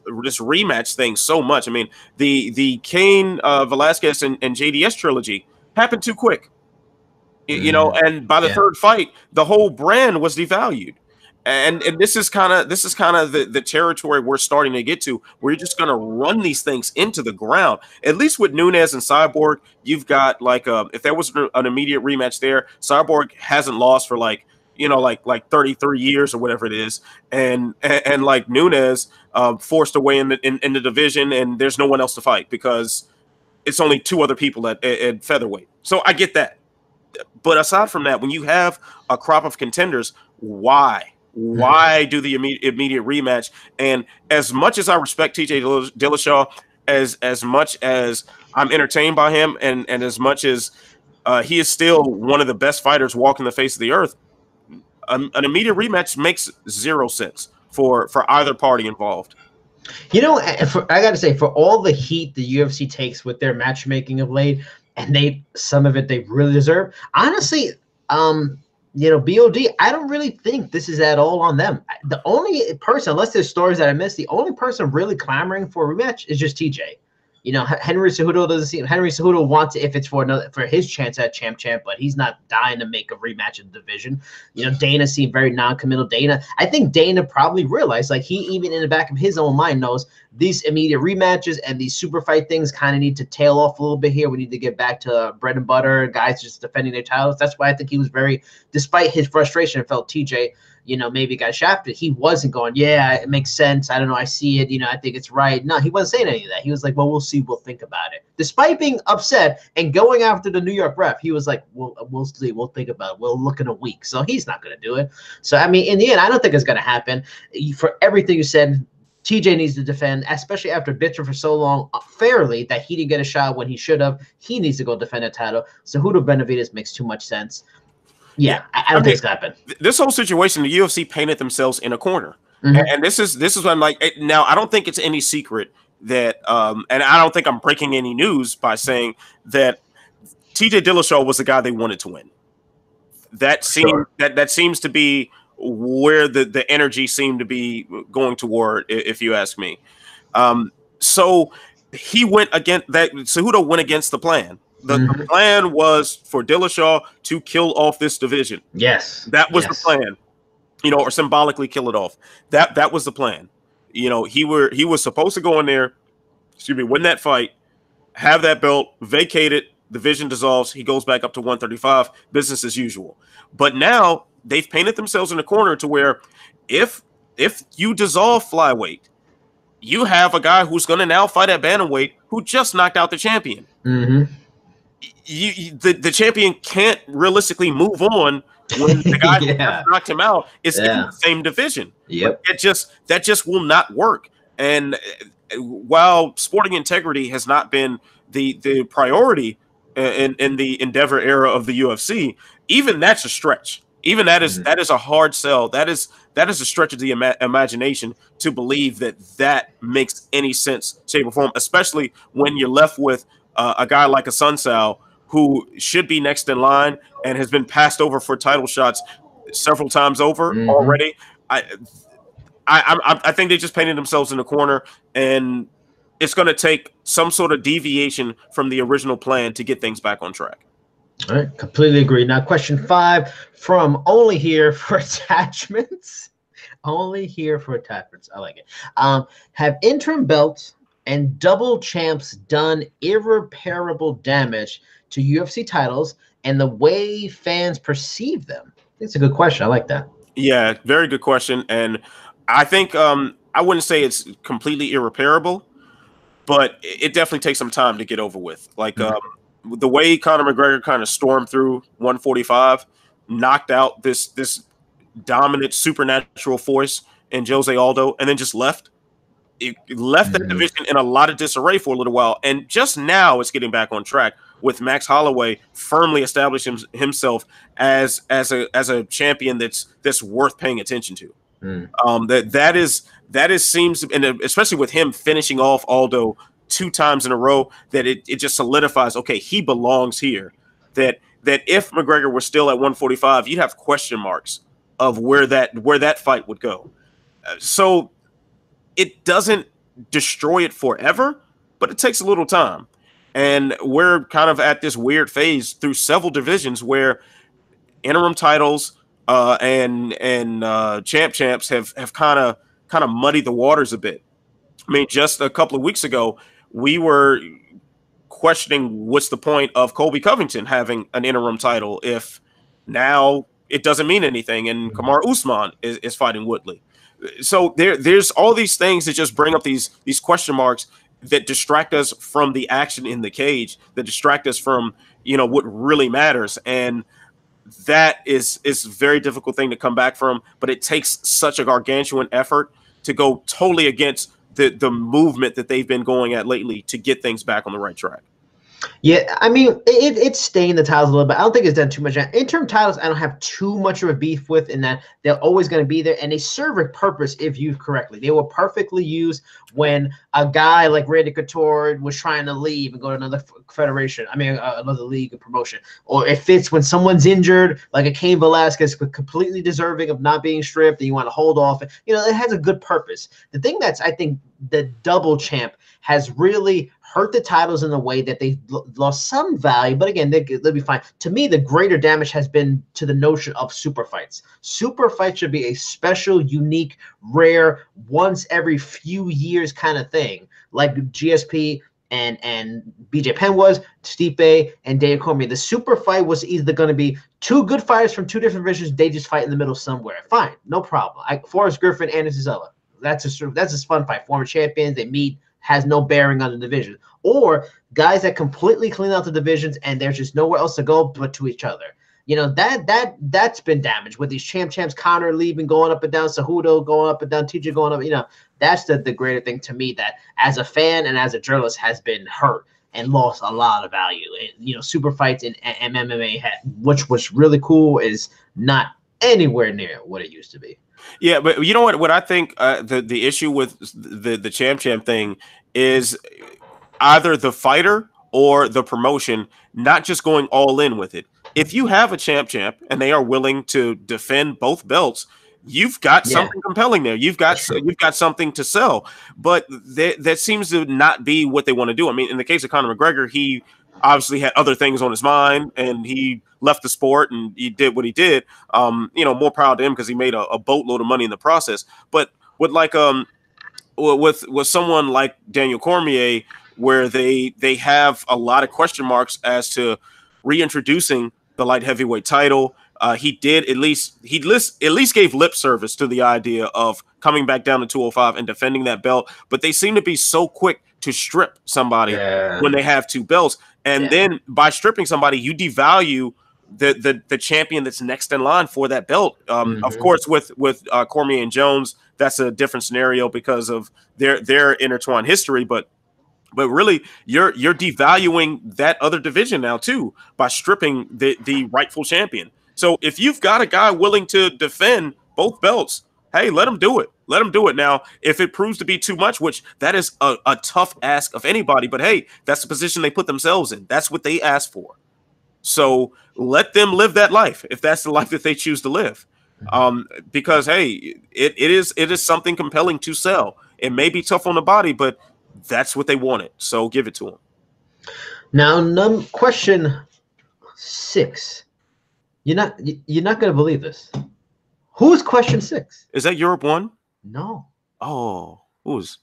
[SPEAKER 1] rematch thing so much. I mean, the Cain Velasquez and JDS trilogy happened too quick. You know, and by the third fight, the whole brand was devalued. And this is kind of the territory we're starting to get to, where you're just going to run these things into the ground. At least with Nunes and Cyborg, you've got like if there was an immediate rematch there, Cyborg hasn't lost for like 33 years or whatever it is, and like Nunes forced away in the division, and there's no one else to fight because it's only two other people at featherweight. So I get that, but aside from that, when you have a crop of contenders, why do the immediate rematch? And as much as I respect TJ Dillashaw, as much as I'm entertained by him, and as much as he is still one of the best fighters walking the face of the earth, an immediate rematch makes zero sense for either party involved.
[SPEAKER 2] You know, I got to say, for all the heat the UFC takes with their matchmaking of late, and some of it they really deserve, honestly, you know, BOD, I don't really think this is at all on them. The only person, unless there's stories that I missed, the only person really clamoring for a rematch is just TJ. You know, Henry Cejudo wants it if it's for his chance at champ, but he's not dying to make a rematch in the division. You know, Dana seemed very non-committal. I think Dana probably realized, like, he even in the back of his own mind knows these immediate rematches and these super fight things kind of need to tail off a little bit here. We need to get back to bread and butter, guys just defending their titles. That's why I think he was despite his frustration, felt TJ, you know, maybe got shafted. He wasn't going, yeah, it makes sense. I don't know. I see it. You know, I think it's right. No, he wasn't saying any of that. He was like, well, we'll see. We'll think about it. Despite being upset and going after the New York ref, he was like, we'll see. We'll think about it. We'll look in a week. So he's not going to do it. So, I mean, in the end, I don't think it's going to happen. For everything you said, TJ needs to defend, especially after bitching for so long fairly that he didn't get a shot when he should have. He needs to go defend a title. So Cejudo Benavidez makes too much sense. Yeah, I don't think it's gonna happen.
[SPEAKER 1] This whole situation, the UFC painted themselves in a corner, and this is what I'm like. Now, I don't think it's any secret that, and I don't think I'm breaking any news by saying that TJ Dillashaw was the guy they wanted to win. that seems to be where the energy seemed to be going toward, if you ask me. So he went against that. Cejudo went against the plan. The plan was for Dillashaw to kill off this division.
[SPEAKER 2] Yes,
[SPEAKER 1] that was the plan. Or symbolically kill it off. That was the plan. He was supposed to go in there, win that fight, have that belt, vacate it, division dissolves, he goes back up to 135, business as usual. But now they've painted themselves in a corner to where if you dissolve flyweight, you have a guy who's going to now fight at bantamweight who just knocked out the champion. The champion can't realistically move on when the guy who knocked him out is in the same division.
[SPEAKER 2] Yep.
[SPEAKER 1] That just will not work. And while sporting integrity has not been the priority in the Endeavor era of the UFC, even that's a stretch. Even that is a hard sell. That is a stretch of the imagination to believe that makes any sense, shape, or form, especially when you're left with a guy like a Sun Sal who should be next in line and has been passed over for title shots several times over already. I think they just painted themselves in a corner, and it's going to take some sort of deviation from the original plan to get things back on track.
[SPEAKER 2] All right, completely agree. Now, question 5 from Only Here for Attachments. Only Here for Attachments. I like it. Have interim belts and double champs done irreparable damage to UFC titles and the way fans perceive them? It's a good question. I like that.
[SPEAKER 1] Yeah, very good question. And I think I wouldn't say it's completely irreparable, but it definitely takes some time to get over with. Like the way Conor McGregor kind of stormed through 145, knocked out this dominant supernatural force in Jose Aldo, and then just left. It left that division in a lot of disarray for a little while, and just now it's getting back on track with Max Holloway firmly establishing himself as a champion that's worth paying attention to. That seems, and especially with him finishing off Aldo 2 times in a row, that it just solidifies, okay, he belongs here. That if McGregor were still at 145, you'd have question marks of where that fight would go. So it doesn't destroy it forever, but it takes a little time. And we're kind of at this weird phase through several divisions where interim titles and champs have kind of muddied the waters a bit. I mean, just a couple of weeks ago, we were questioning what's the point of Colby Covington having an interim title if now it doesn't mean anything and Kamaru Usman is fighting Woodley. So there's all these things that just bring up these question marks that distract us from the action in the cage, that distract us from what really matters. And that is a very difficult thing to come back from, but it takes such a gargantuan effort to go totally against the movement that they've been going at lately to get things back on the right track.
[SPEAKER 2] Yeah, I mean, it's staying the titles a little bit. I don't think it's done too much. Interim titles, I don't have too much of a beef with, in that they're always going to be there, and they serve a purpose if used correctly. They were perfectly used when a guy like Randy Couture was trying to leave and go to another federation. I mean, another league or promotion. Or it fits when someone's injured, like a Cain Velasquez, but completely deserving of not being stripped, and you want to hold off. It has a good purpose. The thing that's, I think, the double champ has really hurt the titles in a way that they've lost some value, but again, they'll be fine. To me, the greater damage has been to the notion of super fights. Super fights should be a special, unique, rare, once every few years kind of thing, like GSP and BJ Penn was, Stipe and Daniel Cormier. The super fight was either going to be 2 good fighters from 2 different divisions, they just fight in the middle somewhere. Fine, no problem. Forrest Griffin, Anderson Silva. That's a fun fight. Former champions, they meet, has no bearing on the division. Or guys that completely clean out the divisions and there's just nowhere else to go but to each other. That's been damaged with these champs, Conor leaving, going up and down, Cejudo going up and down, TJ going up. That's the greater thing to me, that as a fan and as a journalist has been hurt and lost a lot of value. Super fights in MMA, which was really cool, is not anywhere near what it used to be.
[SPEAKER 1] Yeah, but you know what I think the issue with the champ thing is either the fighter or the promotion not just going all in with it. if you have a champ and they are willing to defend both belts, you've got something compelling there. You've got something to sell. But that seems to not be what they want to do. I mean, in the case of Conor McGregor, he obviously had other things on his mind, and he left the sport and he did what he did. More proud to him because he made a boatload of money in the process. But with with someone like Daniel Cormier, where they have a lot of question marks as to reintroducing the light heavyweight title. He at least gave lip service to the idea of coming back down to 205 and defending that belt. But they seem to be so quick to strip somebody when they have two belts. And then by stripping somebody, you devalue the champion that's next in line for that belt. Of course, with Cormier and Jones, that's a different scenario because of their intertwined history. But really, you're devaluing that other division now too by stripping the rightful champion. So if you've got a guy willing to defend both belts, hey, let him do it. Let him do it. Now, if it proves to be too much, which that is a tough ask of anybody, but hey, that's the position they put themselves in. That's what they asked for. So let them live that life if that's the life that they choose to live. Because hey, it is something compelling to sell. It may be tough on the body, but that's what they wanted. So give it to them.
[SPEAKER 2] Now, question 6. You're not going to believe this. Who's question 6?
[SPEAKER 1] Is that Europe 1?
[SPEAKER 2] No.
[SPEAKER 1] Oh, who's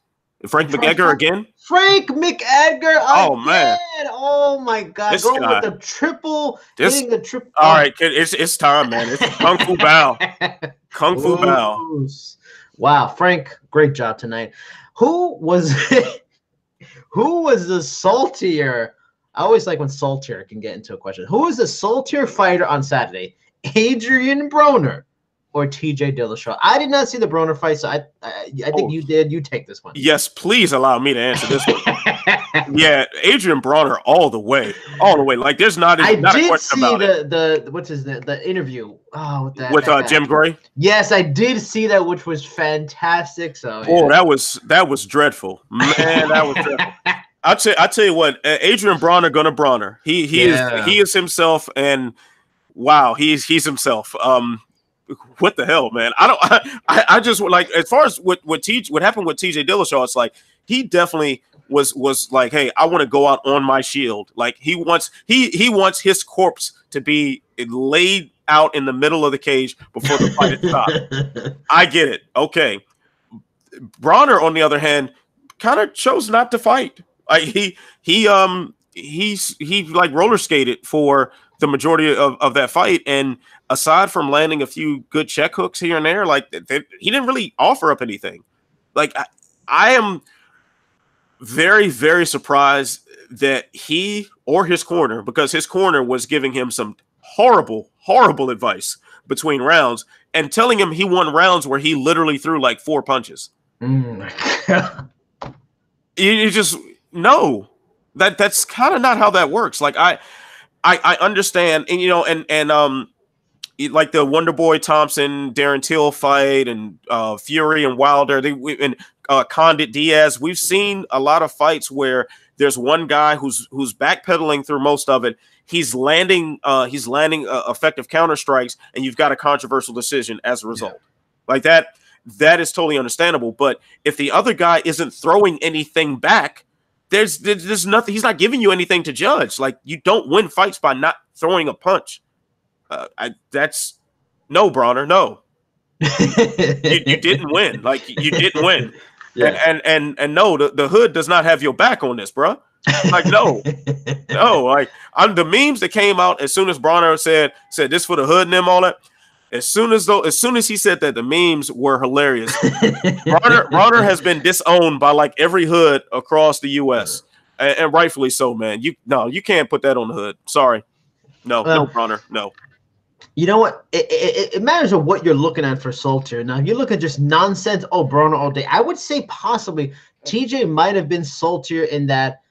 [SPEAKER 1] Frank McEdgar again?
[SPEAKER 2] Frank McEdgar.
[SPEAKER 1] Oh man.
[SPEAKER 2] Oh my God.
[SPEAKER 1] This
[SPEAKER 2] Going
[SPEAKER 1] guy.
[SPEAKER 2] with the triple. Hitting the triple.
[SPEAKER 1] All right, it's time, man. It's Kung Fu Bao. Kung Fu Bao.
[SPEAKER 2] Wow, Frank, great job tonight. Who was the saltier? I always like when saltier can get into a question. Who was the saltier fighter on Saturday? Adrian Broner or TJ Dillashaw? I did not see the Broner fight, so I think you did. You take this one.
[SPEAKER 1] Yes, please allow me to answer this one. Yeah, Adrian Broner all the way. Like there's not.
[SPEAKER 2] I
[SPEAKER 1] not
[SPEAKER 2] did
[SPEAKER 1] a question
[SPEAKER 2] see
[SPEAKER 1] about
[SPEAKER 2] the interview. Oh,
[SPEAKER 1] with Jim Gray.
[SPEAKER 2] Yes, I did see that, which was fantastic. So
[SPEAKER 1] that was dreadful, man. That was dreadful. I tell you what, Adrian Broner gonna Broner. He is himself, and wow, he's himself. What the hell, man? I just like, as far as what happened with TJ Dillashaw, it's like he definitely was like, hey, I want to go out on my shield. Like he wants his corpse to be laid out in the middle of the cage before the fight is stopped. I get it. Okay. Broner, on the other hand, kind of chose not to fight. Like he like roller skated for the majority of that fight, and aside from landing a few good check hooks here and there, like he didn't really offer up anything. Like I am very, very surprised that he or his corner, because his corner was giving him some horrible, horrible advice between rounds and telling him he won rounds where he literally threw like 4 punches. You just no, that's kind of not how that works. Like I understand, and and like the Wonder Boy Thompson, Darren Till fight, and Fury and Wilder, and Condit Diaz. We've seen a lot of fights where there's one guy who's backpedaling through most of it. He's landing effective counter strikes, and you've got a controversial decision as a result. Like that is totally understandable. But if the other guy isn't throwing anything back, there's nothing. He's not giving you anything to judge. Like, you don't win fights by not throwing a punch. That's no, Bronner, no. you didn't win. Like, you didn't win. Yeah. And no, the hood does not have your back on this, bro. Like, no. Like, the memes that came out as soon as Bronner said this for the hood and them, all that. As soon as he said that, the memes were hilarious. Bronner has been disowned by like every hood across the U.S. and rightfully so, man. You can't put that on the hood. Sorry, no, Bronner, no.
[SPEAKER 2] You know what? It matters on what you're looking at for Salter. Now, if you look at just nonsense, Bronner all day, I would say possibly TJ might have been saltier in that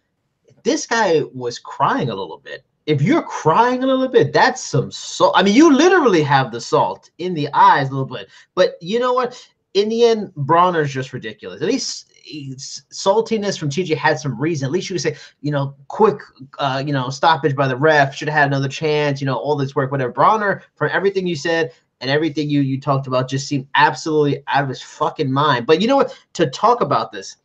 [SPEAKER 2] this guy was crying a little bit. If you're crying a little bit, that's some salt. I mean, you literally have the salt in the eyes a little bit. But you know what? In the end, Bronner's just ridiculous. At least saltiness from TJ had some reason. At least you could say, quick, stoppage by the ref, should have had another chance, all this work, whatever. Bronner, from everything you said and everything you talked about, just seemed absolutely out of his fucking mind. But you know what? To talk about this,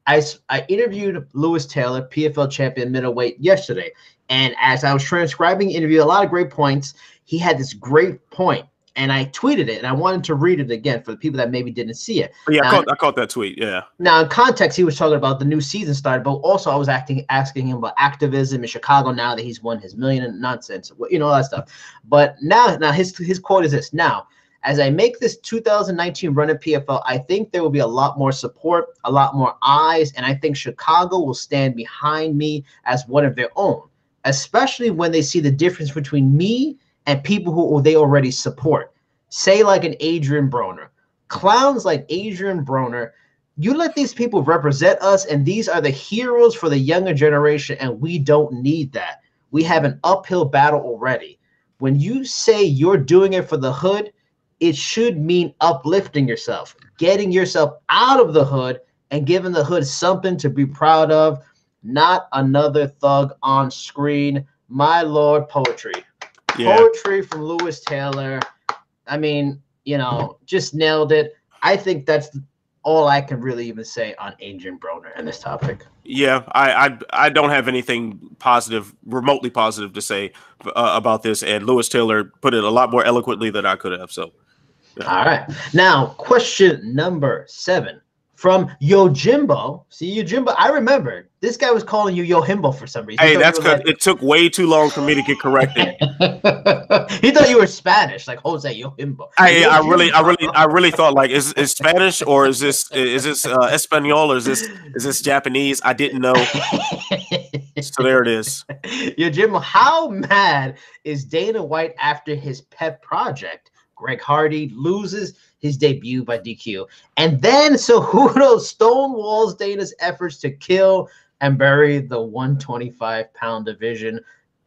[SPEAKER 2] I interviewed Lewis Taylor, PFL champion middleweight, yesterday. And as I was transcribing the interview, a lot of great points. He had this great point, and I tweeted it, and I wanted to read it again for the people that maybe didn't see it.
[SPEAKER 1] Yeah, I caught that tweet, yeah.
[SPEAKER 2] Now, in context, he was talking about the new season started, but also I was asking him about activism in Chicago now that he's won his million and nonsense, all that stuff. But now his quote is this: "Now, as I make this 2019 run at PFL, I think there will be a lot more support, a lot more eyes, and I think Chicago will stand behind me as one of their own, especially when they see the difference between me and people who they already support. Say like an Adrian Broner. Clowns like Adrian Broner, you let these people represent us, and these are the heroes for the younger generation, and we don't need that. We have an uphill battle already. When you say you're doing it for the hood, it should mean uplifting yourself, getting yourself out of the hood and giving the hood something to be proud of, not another thug on screen." My Lord, poetry. Yeah. Poetry from Lewis Taylor. I mean, just nailed it. I think that's all I can really even say on Adrian Broner and this topic.
[SPEAKER 1] Yeah, I don't have anything positive, remotely positive to say about this, and Lewis Taylor put it a lot more eloquently than I could have, so. Yeah.
[SPEAKER 2] All right. Now, question number 7 from Yojimbo. See, Yojimbo, I remember this guy was calling you Yohimbo for some reason.
[SPEAKER 1] Hey, that's because it took way too long for me to get corrected.
[SPEAKER 2] He thought you were Spanish, like Jose Yohimbo.
[SPEAKER 1] I really thought, like, is Spanish or is this Espanol or is this Japanese? I didn't know. So there it is.
[SPEAKER 2] Yojimbo, how mad is Dana White after his pet project? Greg Hardy loses his debut by DQ. And then Cejudo stonewalls Dana's efforts to kill and bury the 125-pound division.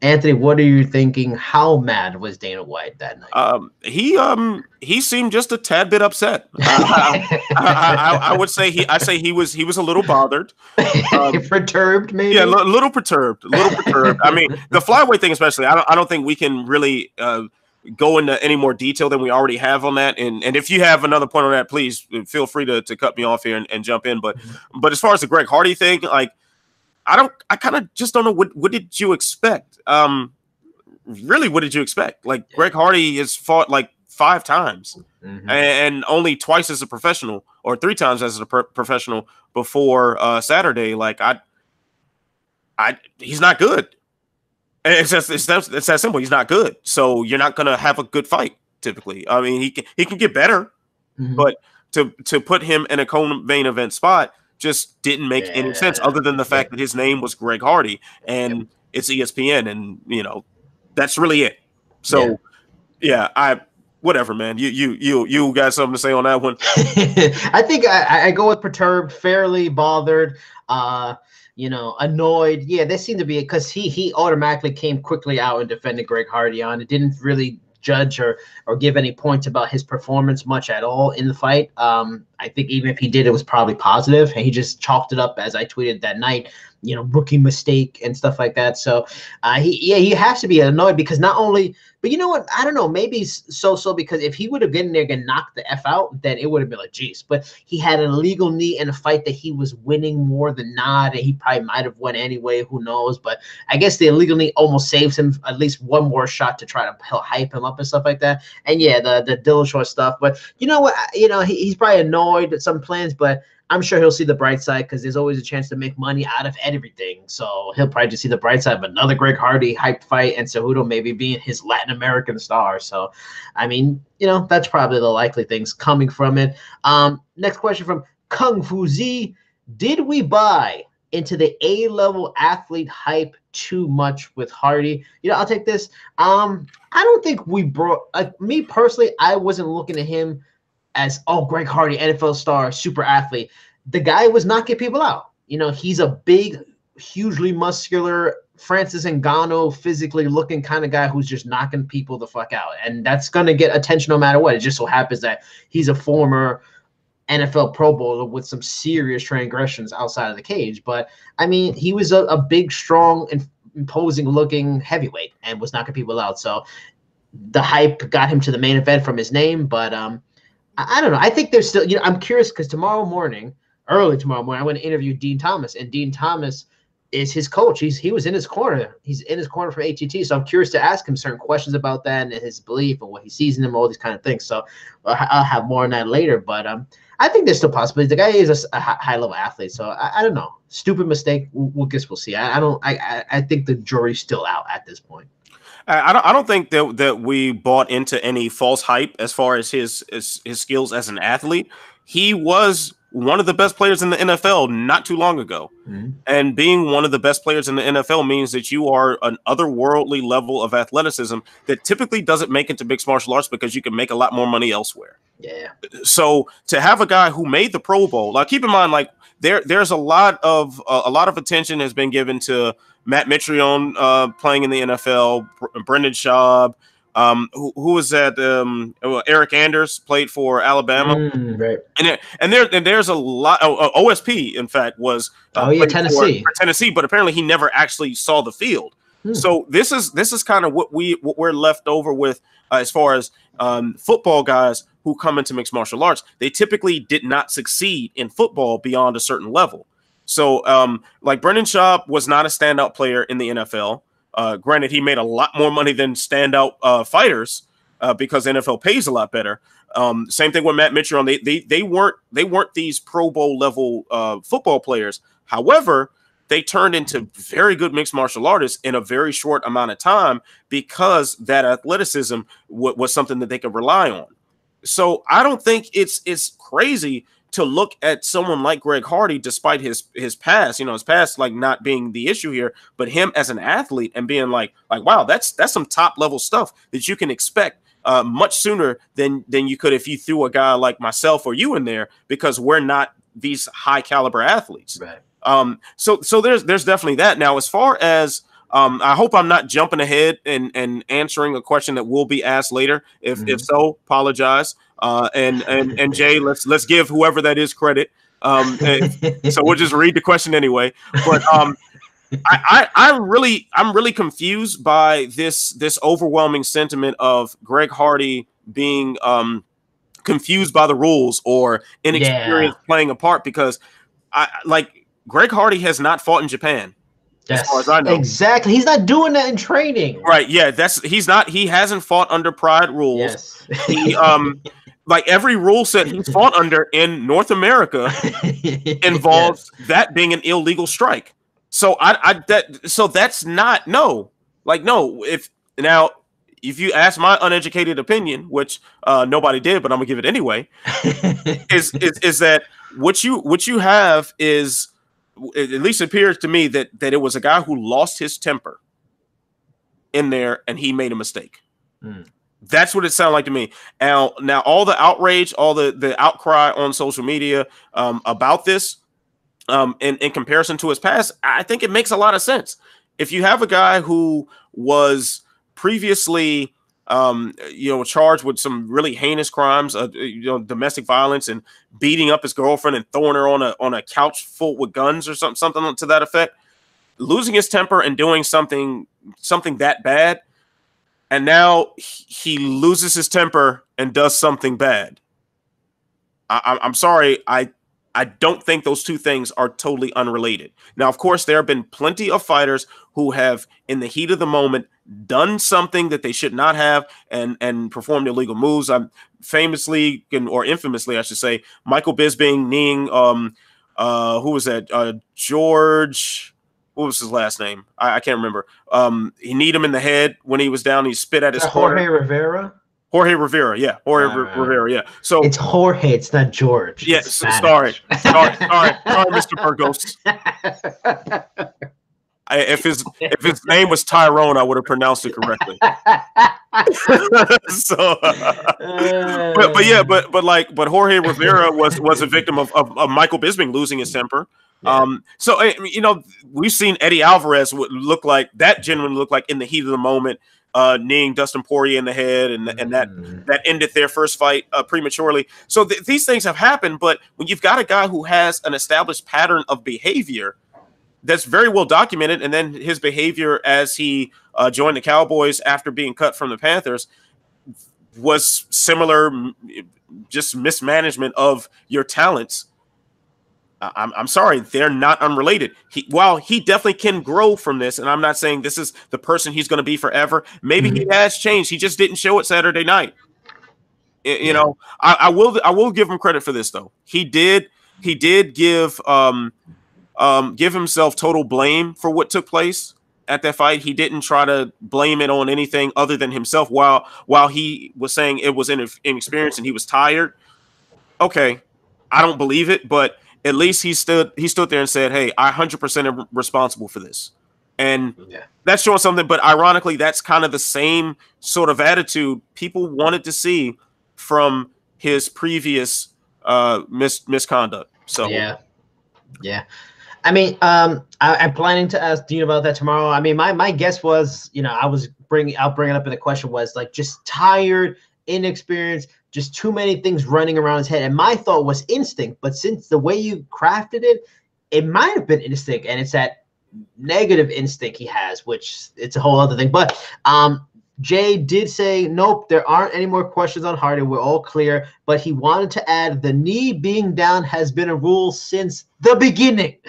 [SPEAKER 2] Anthony, what are you thinking? How mad was Dana White that night?
[SPEAKER 1] He seemed just a tad bit upset. I would say he was a little bothered.
[SPEAKER 2] Perturbed, maybe?
[SPEAKER 1] Yeah, a little perturbed. I mean, the flyweight thing especially, I don't think we can really go into any more detail than we already have on that. And if you have another point on that, please feel free to cut me off here and jump in. But as far as the Greg Hardy thing, like, I kind of just don't know what did you expect? Really, what did you expect? Like, Greg Hardy has fought like 5 times and only twice as a professional, or 3 times as a professional before Saturday. Like, he's not good. It's that simple. He's not good. So you're not going to have a good fight typically. I mean, he can get better, but to put him in a co-main event spot just didn't make any sense, other than the fact that his name was Greg Hardy and it's ESPN, and that's really it. So whatever, man. You got something to say on that one?
[SPEAKER 2] I think I go with perturbed, fairly bothered, annoyed. Yeah, they seem to be, because he automatically came quickly out and defended Greg Hardy on. It didn't really judge or give any points about his performance much at all in the fight. I think even if he did, it was probably positive, and he just chalked it up, as I tweeted that night, rookie mistake and stuff like that. So he has to be annoyed, because not only, but you know what? I don't know, maybe so because if he would have gotten there and knocked the F out, then it would have been like, geez. But he had an illegal knee in a fight that he was winning more than not, and he probably might have won anyway. Who knows? But I guess the illegal knee almost saves him at least one more shot to try to hype him up and stuff like that. And the Dillashaw stuff. But you know what? He's probably annoyed at some plans, but I'm sure he'll see the bright side, because there's always a chance to make money out of everything. So he'll probably just see the bright side of another Greg Hardy hyped fight, and Cejudo maybe being his Latin American star. So, I mean, that's probably the likely things coming from it. Next question from Kung Fu Z. Did we buy into the A-level athlete hype too much with Hardy? I'll take this. I don't think we brought, me personally, I wasn't looking at him as, Greg Hardy, NFL star, super athlete. The guy was knocking people out. He's a big, hugely muscular, Francis Ngannou physically looking kind of guy who's just knocking people the fuck out. And that's going to get attention no matter what. It just so happens that he's a former NFL Pro Bowler with some serious transgressions outside of the cage. But I mean, he was a big, strong, and imposing looking heavyweight and was knocking people out. So the hype got him to the main event from his name. But I don't know. I think there's still, I'm curious because early tomorrow morning, I'm going to interview Dean Thomas, and Dean Thomas is his coach. He was in his corner. He's in his corner for ATT. So I'm curious to ask him certain questions about that and his belief and what he sees in him, all these kind of things. So I'll have more on that later. But I think there's still possibilities. The guy is a high level athlete. So I don't know. Stupid mistake. We'll guess we'll see. I think the jury's still out at this point.
[SPEAKER 1] I don't think that we bought into any false hype as far as his skills as an athlete. He was one of the best players in the NFL not too long ago. Mm-hmm. And being one of the best players in the NFL means that you are an otherworldly level of athleticism that typically doesn't make it to mixed martial arts because you can make a lot more money elsewhere.
[SPEAKER 2] Yeah.
[SPEAKER 1] So to have a guy who made the Pro Bowl, like keep in mind, like there's a lot of attention has been given to Matt Mitrione playing in the NFL, Brendan Schaub, who was that? Eric Anders played for Alabama,
[SPEAKER 2] right?
[SPEAKER 1] And there's a lot. OSP, in fact, was
[SPEAKER 2] Tennessee,
[SPEAKER 1] for Tennessee, but apparently he never actually saw the field. So this is kind of what we're left over with as far as football guys who come into mixed martial arts. They typically did not succeed in football beyond a certain level. So like Brendan Schaub was not a standout player in the NFL. Granted, he made a lot more money than standout fighters because NFL pays a lot better. Same thing with Matt Mitrione. They weren't these Pro Bowl level football players. However, they turned into very good mixed martial artists in a very short amount of time because that athleticism was something that they could rely on. So I don't think it's crazy to look at someone like Greg Hardy, despite his past, his past like not being the issue here, but him as an athlete and being like, wow, that's some top level stuff that you can expect much sooner than you could if you threw a guy like myself or you in there, because we're not these high caliber athletes.
[SPEAKER 2] Right.
[SPEAKER 1] So there's definitely that. Now, as far as I hope I'm not jumping ahead and answering a question that will be asked later. If so, apologize. And Jay, let's give whoever that is credit. So we'll just read the question anyway. But I'm really confused by this overwhelming sentiment of Greg Hardy being confused by the rules or inexperienced playing a part, because Greg Hardy has not fought in Japan.
[SPEAKER 2] Yes,
[SPEAKER 1] as far as I know.
[SPEAKER 2] Exactly. He's not doing that in training.
[SPEAKER 1] Right. Yeah. He hasn't fought under Pride rules. Yes. He, like every rule set he's fought under in North America involves that being an illegal strike. So that's not no. If you ask my uneducated opinion, which nobody did, but I'm gonna give it anyway, is that what you have is, at least it appears to me that it was a guy who lost his temper in there and he made a mistake. That's what it sounded like to me. Now all the outrage, all the outcry on social media about this, in comparison to his past, I think it makes a lot of sense. If you have a guy who was previously charged with some really heinous crimes, domestic violence and beating up his girlfriend and throwing her on a couch full with guns or something to that effect, losing his temper and doing something that bad, and now he loses his temper and does something bad. I'm sorry, I don't think those two things are totally unrelated. Now, of course, there have been plenty of fighters who have, in the heat of the moment, done something that they should not have and performed illegal moves. I'm infamously, I should say, Michael Bisping kneeing, who was that? George, what was his last name? I can't remember. He kneed him in the head when he was down. He spit at his
[SPEAKER 2] Jorge Rivera.
[SPEAKER 1] Jorge Rivera, yeah. Rivera, yeah. So
[SPEAKER 2] it's Jorge, it's not George.
[SPEAKER 1] Yes, sorry, Mr. Burgos. If his name was Tyrone, I would have pronounced it correctly. So, but Jorge Rivera was a victim of Michael Bisping losing his temper. Yeah. So we've seen Eddie Alvarez genuinely look like in the heat of the moment, kneeing Dustin Poirier in the head, and that ended their first fight prematurely. So these things have happened, but when you've got a guy who has an established pattern of behavior that's very well documented, and then his behavior as he joined the Cowboys after being cut from the Panthers was similar, just mismanagement of your talents. I'm sorry, they're not unrelated. While he definitely can grow from this, and I'm not saying this is the person he's going to be forever. Maybe he has changed. He just didn't show it Saturday night. You know, I will give him credit for this though. He did give himself total blame for what took place at that fight. He didn't try to blame it on anything other than himself. While he was saying it was inexperience and he was tired. Okay, I don't believe it, but at least he stood there and said, "Hey, I 100% am responsible for this," and that's showing something. But ironically, that's kind of the same sort of attitude people wanted to see from his previous misconduct. So
[SPEAKER 2] yeah. I mean, I'm planning to ask Dean about that tomorrow. I mean, my guess was, you know, I'll bring it up in the question was like just tired, inexperienced, just too many things running around his head. And my thought was instinct, but since the way you crafted it, it might have been instinct, and it's that negative instinct he has, which it's a whole other thing. But Jay did say, nope, there aren't any more questions on Hardy. We're all clear. But he wanted to add the knee being down has been a rule since the beginning.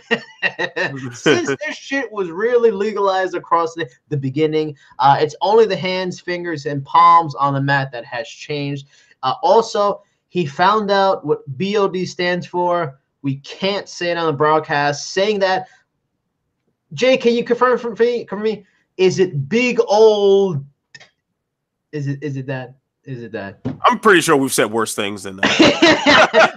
[SPEAKER 2] Since this shit was really legalized across the beginning. It's only the hands, fingers, and palms on the mat that has changed. Also, he found out what BOD stands for. We can't say it on the broadcast. Saying that, Jay, can you confirm for me? Is it big old? Is it that?
[SPEAKER 1] I'm pretty sure we've said worse things than that.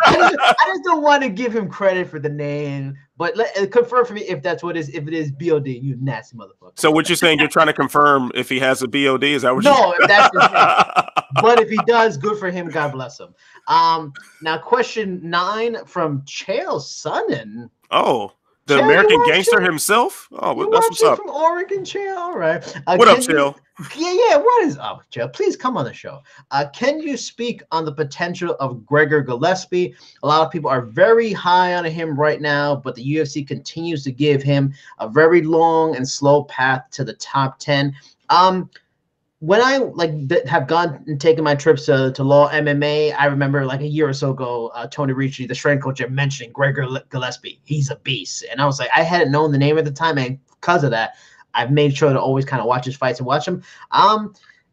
[SPEAKER 2] I just don't want to give him credit for the name, but confirm for me if that's what it is. If it is BOD, you nasty motherfucker.
[SPEAKER 1] So what you're saying? You're trying to confirm if he has a BOD? Is that what?
[SPEAKER 2] No, if that's his name. But if he does, good for him. God bless him. Now question 9 from Chael Sonnen.
[SPEAKER 1] Oh. The American gangster himself? Oh, that's what's up.
[SPEAKER 2] From Oregon, Chael. All right.
[SPEAKER 1] What up, Chael?
[SPEAKER 2] Yeah. What is up, Chael? Please come on the show. Can you speak on the potential of Gregor Gillespie? A lot of people are very high on him right now, but the UFC continues to give him a very long and slow path to the top 10. When I have gone and taken my trips to Law MMA, I remember like a year or so ago, Tony Ricci, the strength coach, mentioning Gregor Gillespie. He's a beast. And I was like, I hadn't known the name at the time. And because of that, I've made sure to always kind of watch his fights and watch him.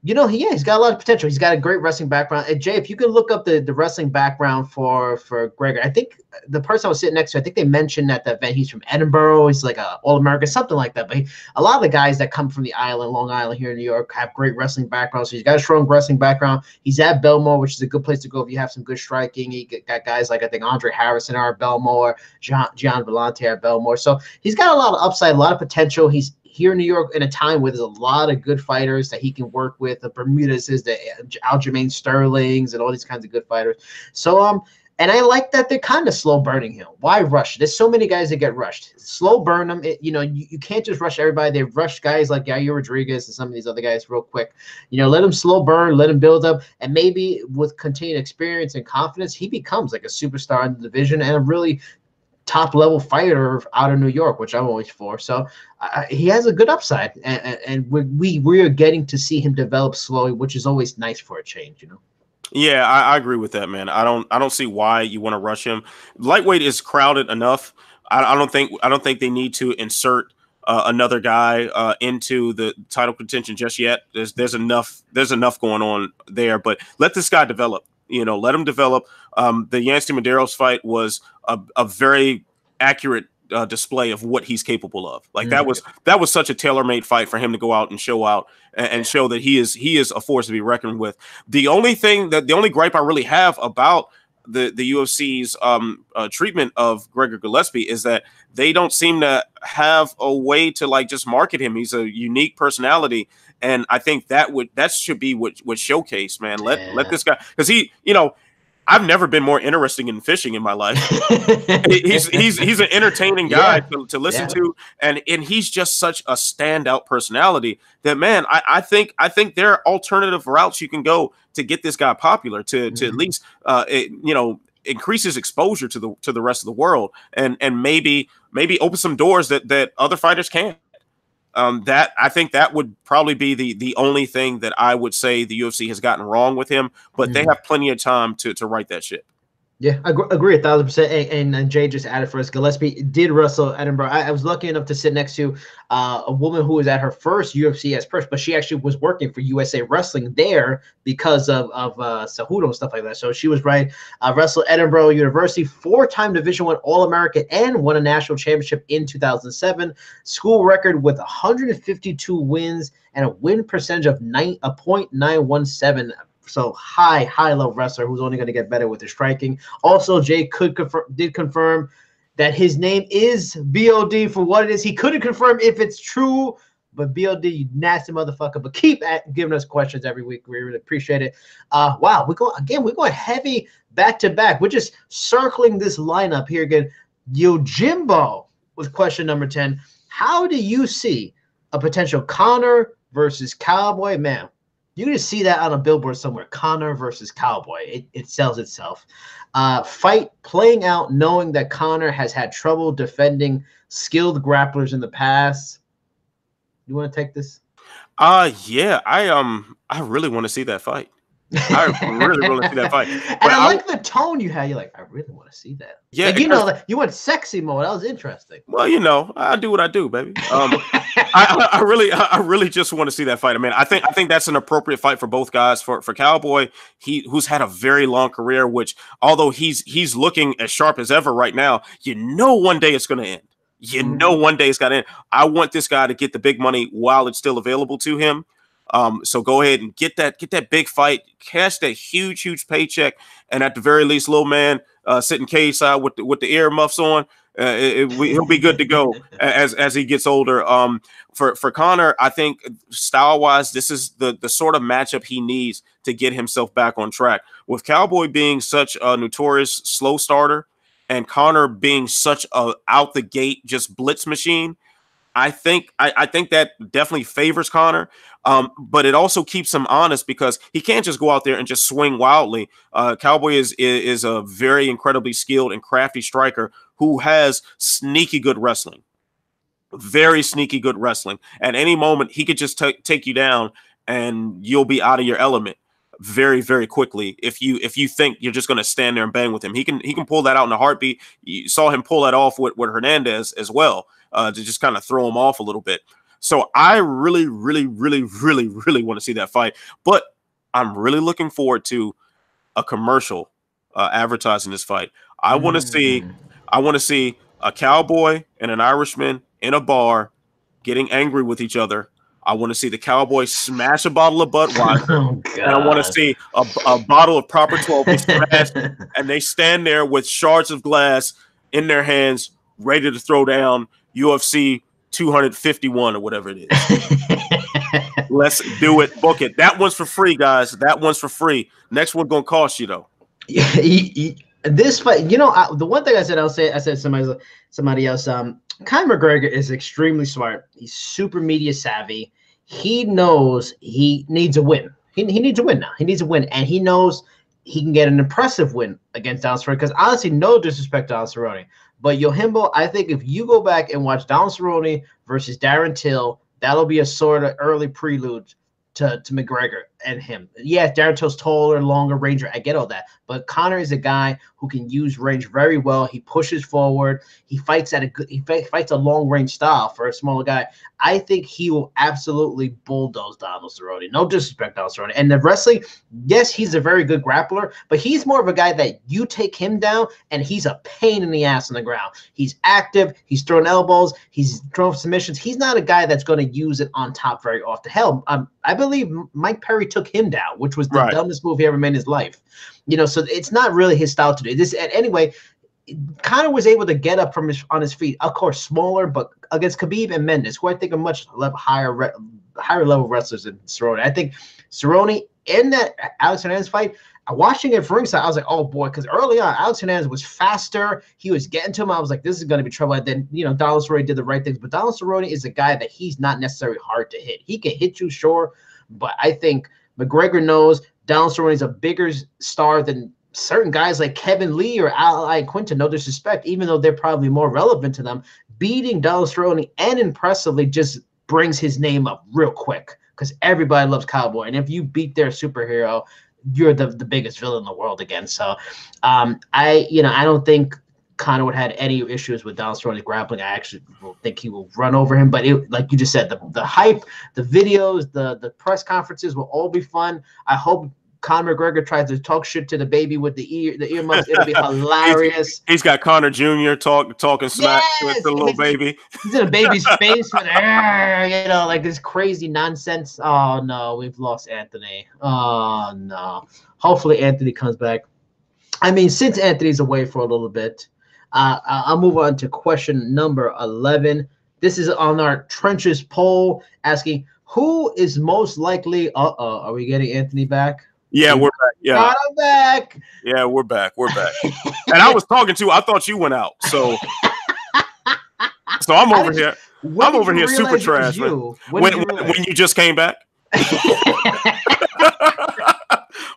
[SPEAKER 2] You know, he's got a lot of potential. He's got a great wrestling background. And Jay, if you could look up the wrestling background for Gregor, I think the person I was sitting next to, I think they mentioned at the event he's from Edinburgh. He's like a All-American, something like that. But a lot of the guys that come from the island, Long Island here in New York, have great wrestling backgrounds. So he's got a strong wrestling background. He's at Belmore, which is a good place to go if you have some good striking. You got guys like I think Andre Harrison are at Belmore, Gian Vellante are at Belmore. So he's got a lot of upside, a lot of potential. He's here in New York in a time where there's a lot of good fighters that he can work with. The Bermudez, the Aljamain Sterlings, and all these kinds of good fighters. So, and I like that they're kind of slow burning him. Why rush? There's so many guys that get rushed. Slow burn them. You can't just rush everybody. They've rushed guys like Yair Rodriguez and some of these other guys real quick. Let them slow burn, let them build up, and maybe with continued experience and confidence, he becomes like a superstar in the division and a really top-level fighter out of New York, which I'm always for. So he has a good upside, and we are getting to see him develop slowly, which is always nice for a change,
[SPEAKER 1] Yeah, I agree with that, man. I don't see why you want to rush him. Lightweight is crowded enough. I don't think they need to insert another guy into the title contention just yet. There's enough going on there, but let this guy develop. Let him develop. The Yancy Medeiros fight was a very accurate display of what he's capable of. Like that was such a tailor-made fight for him to go out and show out and show that he is a force to be reckoned with. The only gripe I really have about the UFC's treatment of Gregor Gillespie is that they don't seem to have a way to just market him. He's a unique personality. And I think that should be what showcase, man. Let this guy, because he, I've never been more interesting in fishing in my life. He's an entertaining guy to listen to, and he's just such a standout personality that, man, I think there are alternative routes you can go to get this guy popular, to at least increase his exposure to the rest of the world, and maybe open some doors that other fighters can't. That I think that would probably be the only thing that I would say the UFC has gotten wrong with him, but they have plenty of time to right that ship.
[SPEAKER 2] Yeah, I agree 1,000%. And Jay just added for us, Gillespie did wrestle Edinburgh. I was lucky enough to sit next to a woman who was at her first UFC as first, but she actually was working for USA Wrestling there because of Cejudo and stuff like that. So she was right. Wrestled Edinburgh University, 4-time Division I All-American, and won a national championship in 2007. School record with 152 wins and a win percentage of 0.917. So high level wrestler who's only going to get better with his striking. Also, Jay did confirm that his name is BOD for what it is. He couldn't confirm if it's true, but BOD, you nasty motherfucker. But keep giving us questions every week. We really appreciate it. Wow, we're going heavy back to back. We're just circling this lineup here again. Yojimbo with question number 10. How do you see a potential Conor versus Cowboy? Man, you can just see that on a billboard somewhere. Conor versus Cowboy. It sells itself. Fight playing out knowing that Conor has had trouble defending skilled grapplers in the past. You want to take this?
[SPEAKER 1] Yeah. I really want to see that fight. I really want to see that fight.
[SPEAKER 2] And I like the tone you had. You're like, I really want to see that.
[SPEAKER 1] Yeah,
[SPEAKER 2] like, you went sexy mode. That was interesting.
[SPEAKER 1] Well, I do what I do, baby. I really just want to see that fight. I mean, I think that's an appropriate fight for both guys. For Cowboy, who's had a very long career, which although he's looking as sharp as ever right now, one day it's going to end. One day it's got to end. I want this guy to get the big money while it's still available to him. So go ahead and get that big fight, cash that huge paycheck, and at the very least, little man sitting cage side with the earmuffs on, he'll be good to go as he gets older. For Conor, I think style wise, this is the sort of matchup he needs to get himself back on track. With Cowboy being such a notorious slow starter, and Conor being such a out the gate just blitz machine, I think that definitely favors Conor, but it also keeps him honest because he can't just go out there and just swing wildly. Cowboy is a very incredibly skilled and crafty striker who has sneaky good wrestling, very sneaky good wrestling. At any moment, he could just take you down, and you'll be out of your element very, very quickly. If you think you're just going to stand there and bang with him, he can pull that out in a heartbeat. You saw him pull that off with Hernandez as well. To just kind of throw him off a little bit. So I really want to see that fight. But I'm really looking forward to a commercial advertising this fight. I want to see a Cowboy and an Irishman in a bar getting angry with each other. I want to see the Cowboy smash a bottle of Budweiser. And I want to see a bottle of Proper 12 be smashed, and they stand there with shards of glass in their hands, ready to throw down UFC 251 or whatever it is. Let's do it. Book it. That one's for free, guys. That one's for free. Next one's gonna cost you though.
[SPEAKER 2] This fight, the one thing I said somebody else. Conor McGregor is extremely smart. He's super media savvy. He knows he needs a win. He needs a win now. He needs a win, and he knows he can get an impressive win against Donald Cerrone. Because honestly, no disrespect to Donald Cerrone, but Yojimbo, I think if you go back and watch Donald Cerrone versus Darren Till, that'll be a sort of early prelude to McGregor and him. Yeah, Darren Till's taller, longer, ranger. I get all that. But Conor is a guy who can use range very well. He pushes forward. He fights fights a long range style for a smaller guy. I think he will absolutely bulldoze Donald Cerrone. No disrespect, Donald Cerrone. And the wrestling, yes, he's a very good grappler, but he's more of a guy that you take him down and he's a pain in the ass on the ground. He's active. He's throwing elbows. He's throwing submissions. He's not a guy that's going to use it on top very often. Hell, I believe Mike Perry took him down, which was the dumbest move he ever made in his life. So it's not really his style to do this. And anyway, Conor was able to get up on his feet, of course, smaller, but against Khabib and Mendes, who I think are much higher level wrestlers than Cerrone. I think Cerrone in that Alex Hernandez fight, watching it from ringside, I was like, oh boy, because early on, Alex Hernandez was faster. He was getting to him. I was like, this is going to be trouble. And then, Donald Cerrone did the right things. But Donald Cerrone is a guy that he's not necessarily hard to hit. He can hit you, sure. But I think McGregor knows Donald Cerrone is a bigger star than certain guys like Kevin Lee or Al Quinton. No disrespect, even though they're probably more relevant to them. Beating Donald Cerrone and impressively just brings his name up real quick because everybody loves Cowboy. And if you beat their superhero, you're the biggest villain in the world again. So I don't think Conor would have had any issues with Donald Cerrone's grappling. I actually think he will run over him. But like you just said, the hype, the videos, the press conferences will all be fun. I hope Conor McGregor tries to talk shit to the baby with the earmuffs. It'll be hilarious.
[SPEAKER 1] He's got Conor Jr. talking smack with the little baby.
[SPEAKER 2] He's in a baby's face with like this crazy nonsense. Oh no, we've lost Anthony. Oh no. Hopefully Anthony comes back. I mean, since Anthony's away for a little bit, I'll move on to question number 11. This is on our Trenches poll asking who is most likely. Are we getting Anthony back?
[SPEAKER 1] Yeah, we're back. Yeah,
[SPEAKER 2] I'm back.
[SPEAKER 1] Yeah, we're back. And I was talking to. I thought you went out. So I'm over here. I'm over here super trash. When you just came back.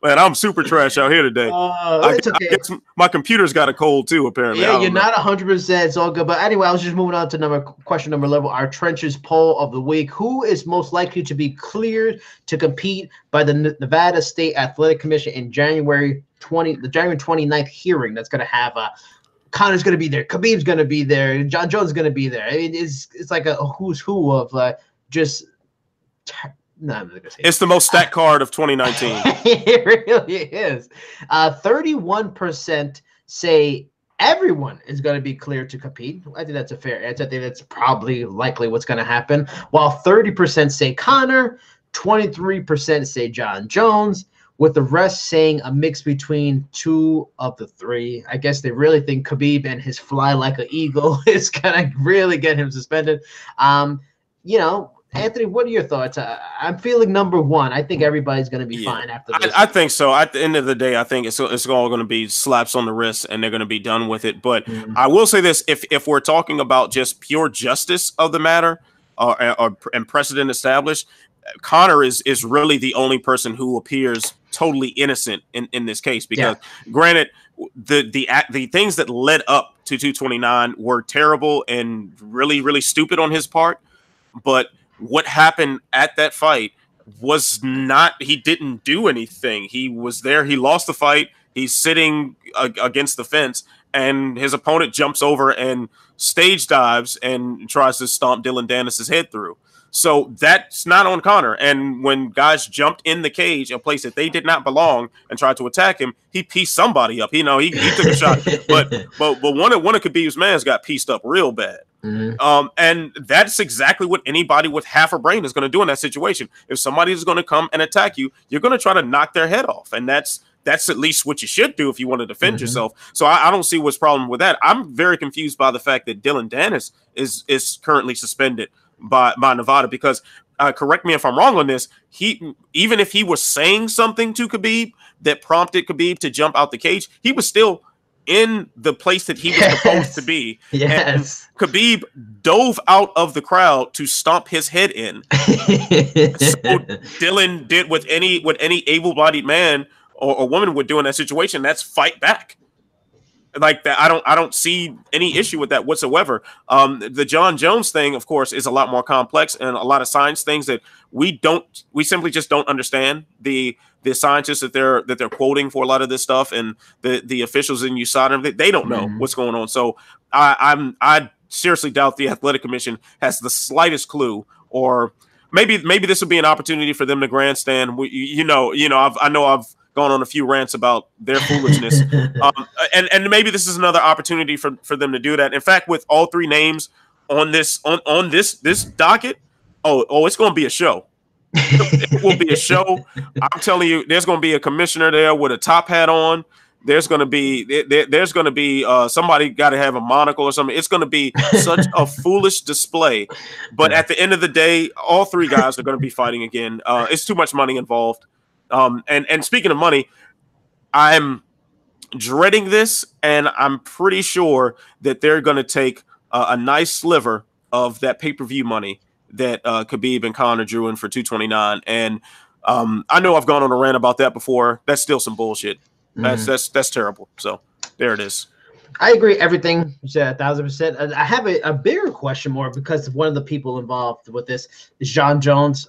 [SPEAKER 1] Man, I'm super trash out here today.
[SPEAKER 2] It's okay.
[SPEAKER 1] I guess my computer's got a cold too, apparently.
[SPEAKER 2] Yeah, you're not 100%. It's all good. But anyway, I was just moving on to question number 11, our Trenches poll of the week. Who is most likely to be cleared to compete by the Nevada State Athletic Commission in the January 29th hearing that's going to have Conor's going to be there. Khabib's going to be there. John Jones is going to be there. I mean, it's like a who's who of just – no, I'm not gonna say
[SPEAKER 1] it's the most stacked card of 2019.
[SPEAKER 2] It really is. 31% say everyone is going to be cleared to compete. I think that's a fair answer. I think that's probably likely what's going to happen. While 30% say Conor, 23% say John Jones, with the rest saying a mix between two of the three. I guess they really think Khabib and his fly like an eagle is going to really get him suspended. Anthony, what are your thoughts? I'm feeling number one. I think everybody's going to be fine after this.
[SPEAKER 1] I think so. At the end of the day, I think it's all going to be slaps on the wrist, and they're going to be done with it. But I will say this: if we're talking about just pure justice of the matter, and precedent established, Conor is really the only person who appears totally innocent in this case. Because, granted, the things that led up to 229 were terrible and really, really stupid on his part, but what happened at that fight was not, he didn't do anything. He was there. He lost the fight. He's sitting against the fence, and his opponent jumps over and stage dives and tries to stomp Dylan Dennis's head through. So that's not on Conor. And when guys jumped in the cage, a place that they did not belong, and tried to attack him, he pieced somebody up. He took a shot, but one of Khabib's mans got pieced up real bad. And that's exactly what anybody with half a brain is going to do in that situation. If somebody is going to come and attack you, you're going to try to knock their head off, and that's at least what you should do if you want to defend yourself. So I don't see what's problem with that. I'm very confused by the fact that Dylan Dennis is currently suspended by Nevada, because correct me if I'm wrong on this, even if he was saying something to Khabib that prompted Khabib to jump out the cage, he was still in the place that he was supposed to be.
[SPEAKER 2] Yes.
[SPEAKER 1] And Khabib dove out of the crowd to stomp his head in. So Dylan did what any able-bodied man or woman would do in that situation. That's fight back. Like that, I don't see any issue with that whatsoever. The John Jones thing, of course, is a lot more complex, and a lot of science things that we simply just don't understand. The scientists that they're quoting for a lot of this stuff, and the officials in USADA, they don't know what's going on. So I seriously doubt the Athletic Commission has the slightest clue, or maybe this would be an opportunity for them to grandstand. I know I've gone on a few rants about their foolishness, and maybe this is another opportunity for them to do that. In fact, with all three names on this docket, it's going to be a show. It will be a show. I'm telling you, there's going to be a commissioner there with a top hat on. There's going to be somebody got to have a monocle or something. It's going to be such a foolish display. But at the end of the day, all three guys are going to be fighting again. It's too much money involved. And speaking of money, I'm dreading this, and I'm pretty sure that they're going to take a nice sliver of that pay-per-view money that Khabib and Conor drew in for 229. And I know I've gone on a rant about that before. That's still some bullshit. That's terrible. So there it is.
[SPEAKER 2] I agree. Everything you said 1,000%. I have a bigger question more because one of the people involved with this is Jon Jones.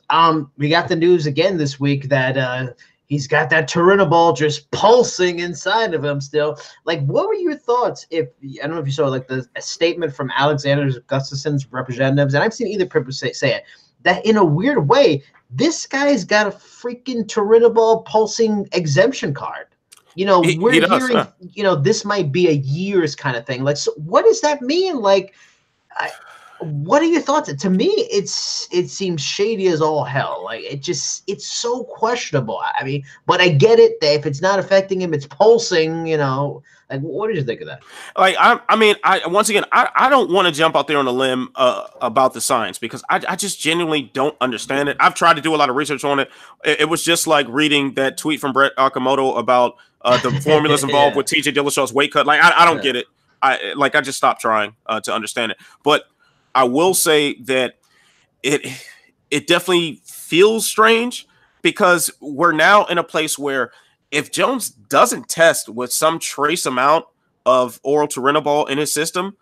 [SPEAKER 2] We got the news again this week that he's got that Turinabol just pulsing inside of him still. Like, what were your thoughts if I don't know if you saw like a statement from Alexander Gustafsson's representatives, and I've seen either people say it, that in a weird way, this guy's got a freaking Turinabol pulsing exemption card. You know, we're hearing, you know, this might be a year's kind of thing. Like, so what does that mean? Like, what are your thoughts? To me, it seems shady as all hell. Like, it's so questionable. I mean, but I get it that if it's not affecting him, it's pulsing, you know. Like, what did you think of that?
[SPEAKER 1] Like, I mean, once again, I don't want to jump out there on a limb about the science because I just genuinely don't understand it. I've tried to do a lot of research on it. It was just like reading that tweet from Brett Okamoto about the formulas involved with TJ Dillashaw's weight cut. Like, I don't get it. I just stopped trying to understand it. But I will say that it definitely feels strange because we're now in a place where if Jones doesn't test with some trace amount of oral Turinabol in his system,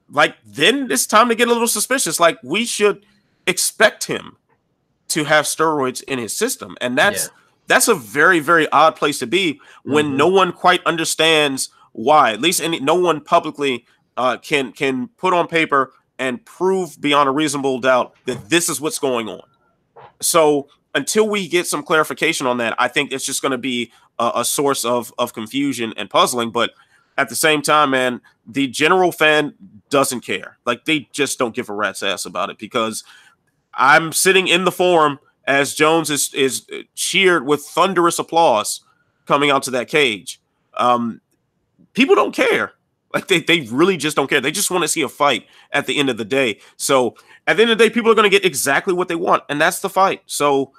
[SPEAKER 1] like, then it's time to get a little suspicious. Like, we should expect him to have steroids in his system. And that's a very, very odd place to be when no one quite understands why. At least no one publicly can put on paper and prove beyond a reasonable doubt that this is what's going on. So until we get some clarification on that, I think it's just going to be a source of confusion and puzzling. But at the same time, man, the general fan doesn't care. Like, they just don't give a rat's ass about it because I'm sitting in the forum as Jones is cheered with thunderous applause coming out to that cage. People don't care. Like, they really just don't care. They just want to see a fight at the end of the day. So at the end of the day, people are going to get exactly what they want, and that's the fight. So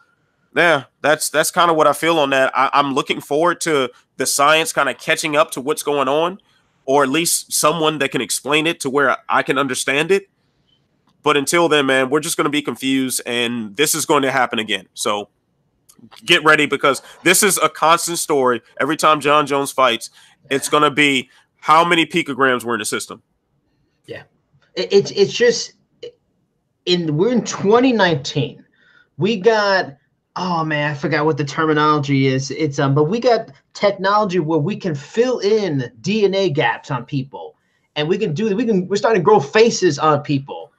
[SPEAKER 1] yeah, that's kind of what I feel on that. I'm looking forward to the science kind of catching up to what's going on, or at least someone that can explain it to where I can understand it. But until then, man, we're just going to be confused, and this is going to happen again. So get ready because this is a constant story. Every time Jon Jones fights, it's going to be how many picograms were in the system.
[SPEAKER 2] Yeah, it's just we're in 2019. We got, oh man, I forgot what the terminology is. But we got technology where we can fill in DNA gaps on people, and we're starting to grow faces on people.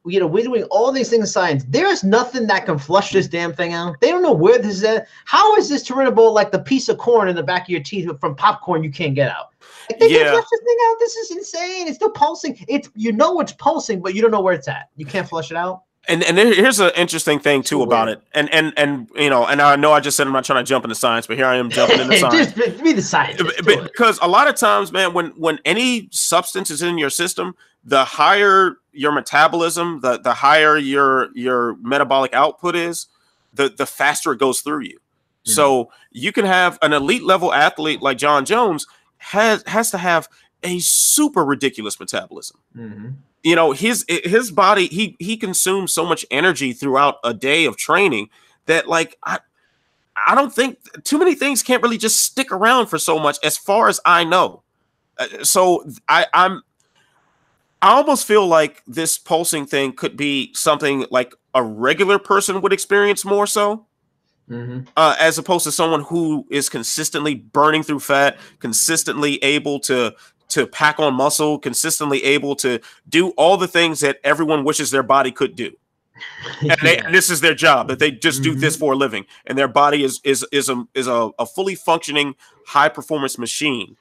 [SPEAKER 2] You know, we're doing all these things in science. There's nothing that can flush this damn thing out. They don't know where this is at. How is this Turinabol like the piece of corn in the back of your teeth from popcorn you can't get out? Like, they can't flush this thing out. This is insane. It's still pulsing. It's pulsing, but you don't know where it's at. You can't flush it out.
[SPEAKER 1] And here's an interesting thing too about it. And you know, and I know I just said I'm not trying to jump into science, but here I am jumping into science.
[SPEAKER 2] Just be the scientist.
[SPEAKER 1] Because a lot of times, man, when any substance is in your system, the higher your metabolism, the higher your metabolic output is, the faster it goes through you. So you can have an elite level athlete like Jon Jones has to have a super ridiculous metabolism. You know, his body, he consumes so much energy throughout a day of training that, like, I don't think too many things can't really just stick around for so much, as far as I know. So I almost feel like this pulsing thing could be something like a regular person would experience more so. As opposed to someone who is consistently burning through fat, consistently able to pack on muscle, consistently able to do all the things that everyone wishes their body could do. And this is their job, that they just do this for a living. And their body is a fully functioning high performance machine.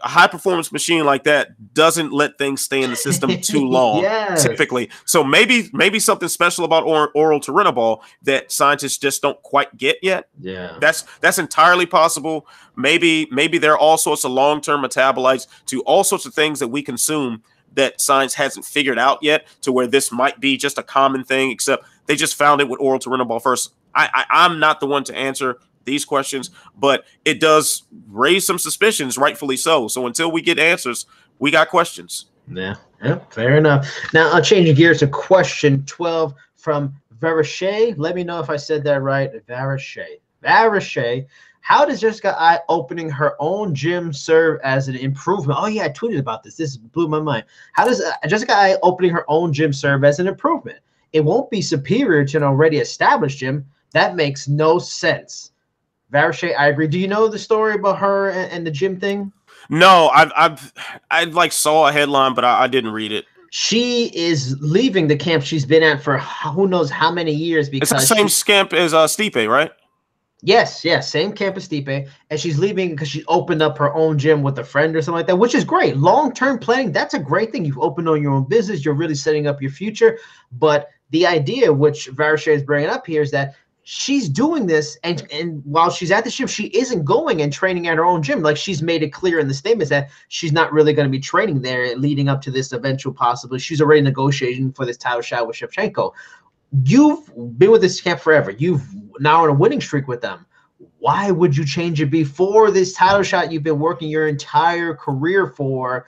[SPEAKER 1] A high performance machine like that doesn't let things stay in the system too long, typically. So maybe something special about oral Turinabol that scientists just don't quite get yet.
[SPEAKER 2] Yeah,
[SPEAKER 1] that's entirely possible. Maybe there are all sorts of long-term metabolites to all sorts of things that we consume that science hasn't figured out yet, to where this might be just a common thing, except they just found it with oral Turinabol first. I'm not the one to answer these questions, but it does raise some suspicions, rightfully so. So until we get answers, we got questions.
[SPEAKER 2] Yeah, fair enough. Now, changing gears to question 12 from Verachet. Let me know if I said that right. Verachet. How does Jessica I opening her own gym serve as an improvement? Oh, yeah, I tweeted about this. This blew my mind. How does Jessica I opening her own gym serve as an improvement? It won't be superior to an already established gym. That makes no sense. Verachet, I agree. Do you know the story about her and the gym thing?
[SPEAKER 1] No, I like saw a headline, but I didn't read it.
[SPEAKER 2] She is leaving the camp she's been at for who knows how many years because
[SPEAKER 1] it's the same camp as Stipe, right?
[SPEAKER 2] Yes, same camp as Stipe, and she's leaving because she opened up her own gym with a friend or something like that, which is great. Long-term planning, that's a great thing. You've opened on your own business. You're really setting up your future. But the idea, which Verachet is bringing up here, is that she's doing this, and while she's at the gym, she isn't going and training at her own gym. Like, she's made it clear in the statements that she's not really going to be training there leading up to this eventual possibility. She's already negotiating for this title shot with Shevchenko. You've been with this camp forever. You've now on a winning streak with them. Why would you change it before this title shot you've been working your entire career for?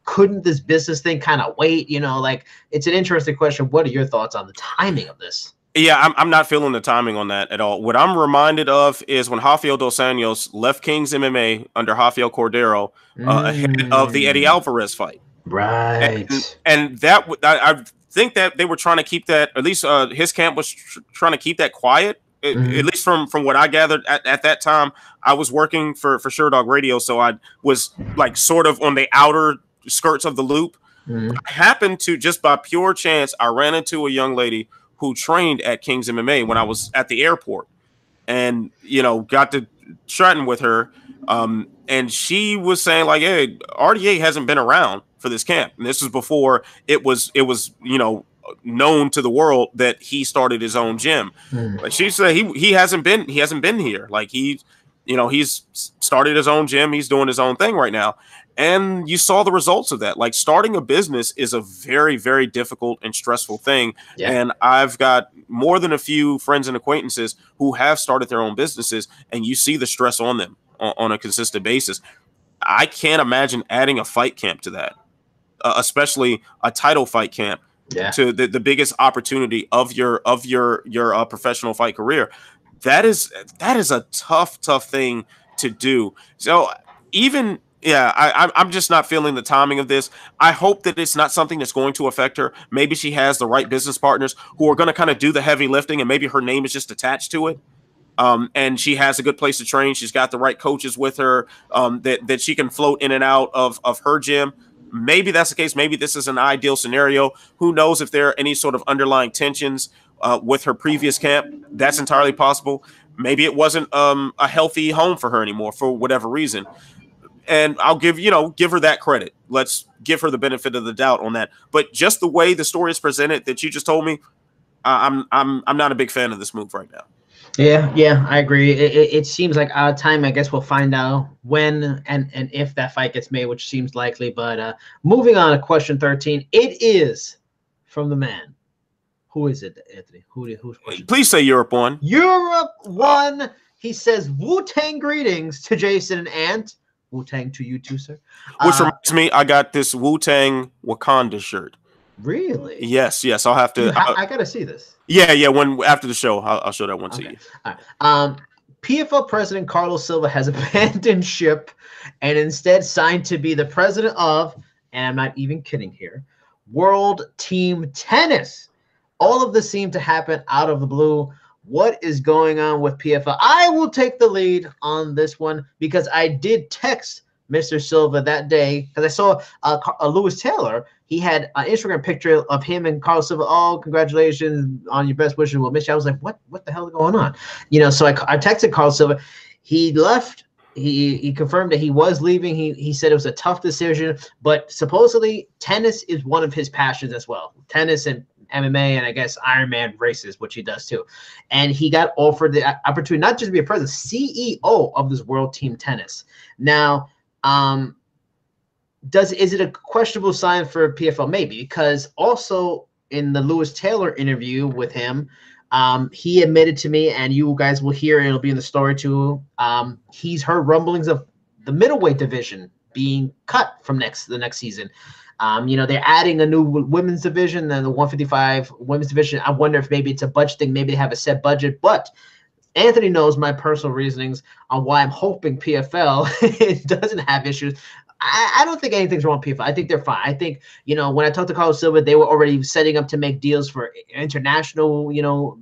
[SPEAKER 2] Couldn't this business thing kind of wait? Like, it's an interesting question. What are your thoughts on the timing of this?
[SPEAKER 1] Yeah, I'm not feeling the timing on that at all. What I'm reminded of is when Rafael Dos Anjos left King's MMA under Rafael Cordero ahead of the Eddie Alvarez fight.
[SPEAKER 2] Right.
[SPEAKER 1] And that I think that they were trying to keep that, at least his camp was trying to keep that quiet. At least from what I gathered at that time. I was working for Sherdog Radio, so I was like sort of on the outer skirts of the loop. I happened to, just by pure chance, I ran into a young lady who trained at King's MMA when I was at the airport, and got to chatting with her, and she was saying like, "Hey, RDA hasn't been around for this camp," and this was before it was known to the world that he started his own gym. Like, she said he hasn't been here. Like, he's started his own gym. He's doing his own thing right now. And you saw the results of that. Like, starting a business is a very, very difficult and stressful thing. Yeah. And I've got more than a few friends and acquaintances who have started their own businesses, and you see the stress on them on a consistent basis. I can't imagine adding a fight camp to that, especially a title fight camp to the biggest opportunity of your professional fight career. That is a tough thing to do. So I'm just not feeling the timing of this. I hope that it's not something that's going to affect her. Maybe she has the right business partners who are going to kind of do the heavy lifting, and maybe her name is just attached to it. And she has a good place to train. She's got the right coaches with her that she can float in and out of her gym. Maybe that's the case. Maybe this is an ideal scenario. Who knows if there are any sort of underlying tensions with her previous camp? That's entirely possible. Maybe it wasn't a healthy home for her anymore for whatever reason. And I'll give her that credit. Let's give her the benefit of the doubt on that. But just the way the story is presented that you just told me, I'm not a big fan of this move right now.
[SPEAKER 2] Yeah, I agree. It seems like our time. I guess we'll find out when and if that fight gets made, which seems likely. But moving on to question 13, it is from the man. Who is it, Anthony? Who's question?
[SPEAKER 1] Please say Europe 1.
[SPEAKER 2] Europe 1. He says, Wu-Tang greetings to Jason and Ant. Wu-Tang to you too, sir.
[SPEAKER 1] Which reminds me, I got this Wu-Tang Wakanda shirt.
[SPEAKER 2] Really?
[SPEAKER 1] Yes. I'll have to.
[SPEAKER 2] I gotta see this.
[SPEAKER 1] Yeah. When after the show, I'll show that one to you.
[SPEAKER 2] All right. PFL President Carlos Silva has abandoned ship and instead signed to be the president of, and I'm not even kidding here, World Team Tennis. All of this seemed to happen out of the blue. What is going on with PFL? I will take the lead on this one because I did text Mr. Silva that day because I saw Lewis Taylor. He had an Instagram picture of him and Carlos Silva. Oh, congratulations on your best wishes. We'll miss you. I was like, what the hell is going on? So I texted Carlos Silva. He left. He confirmed that he was leaving. He said it was a tough decision, but supposedly tennis is one of his passions as well. Tennis and MMA and I guess Ironman races, which he does too. And he got offered the opportunity not just to be a president, CEO of this World Team Tennis. Now, is it a questionable sign for PFL? Maybe, because also in the Lewis Taylor interview with him, He admitted to me, and you guys will hear, and it'll be in the story too. He's heard rumblings of the middleweight division being cut from the next season. They're adding a new women's division and the 155 women's division. I wonder if maybe it's a budget thing. Maybe they have a set budget, but Anthony knows my personal reasonings on why I'm hoping PFL doesn't have issues. I don't think anything's wrong with PFL. I think they're fine. I think, when I talked to Carlos Silva, they were already setting up to make deals for international,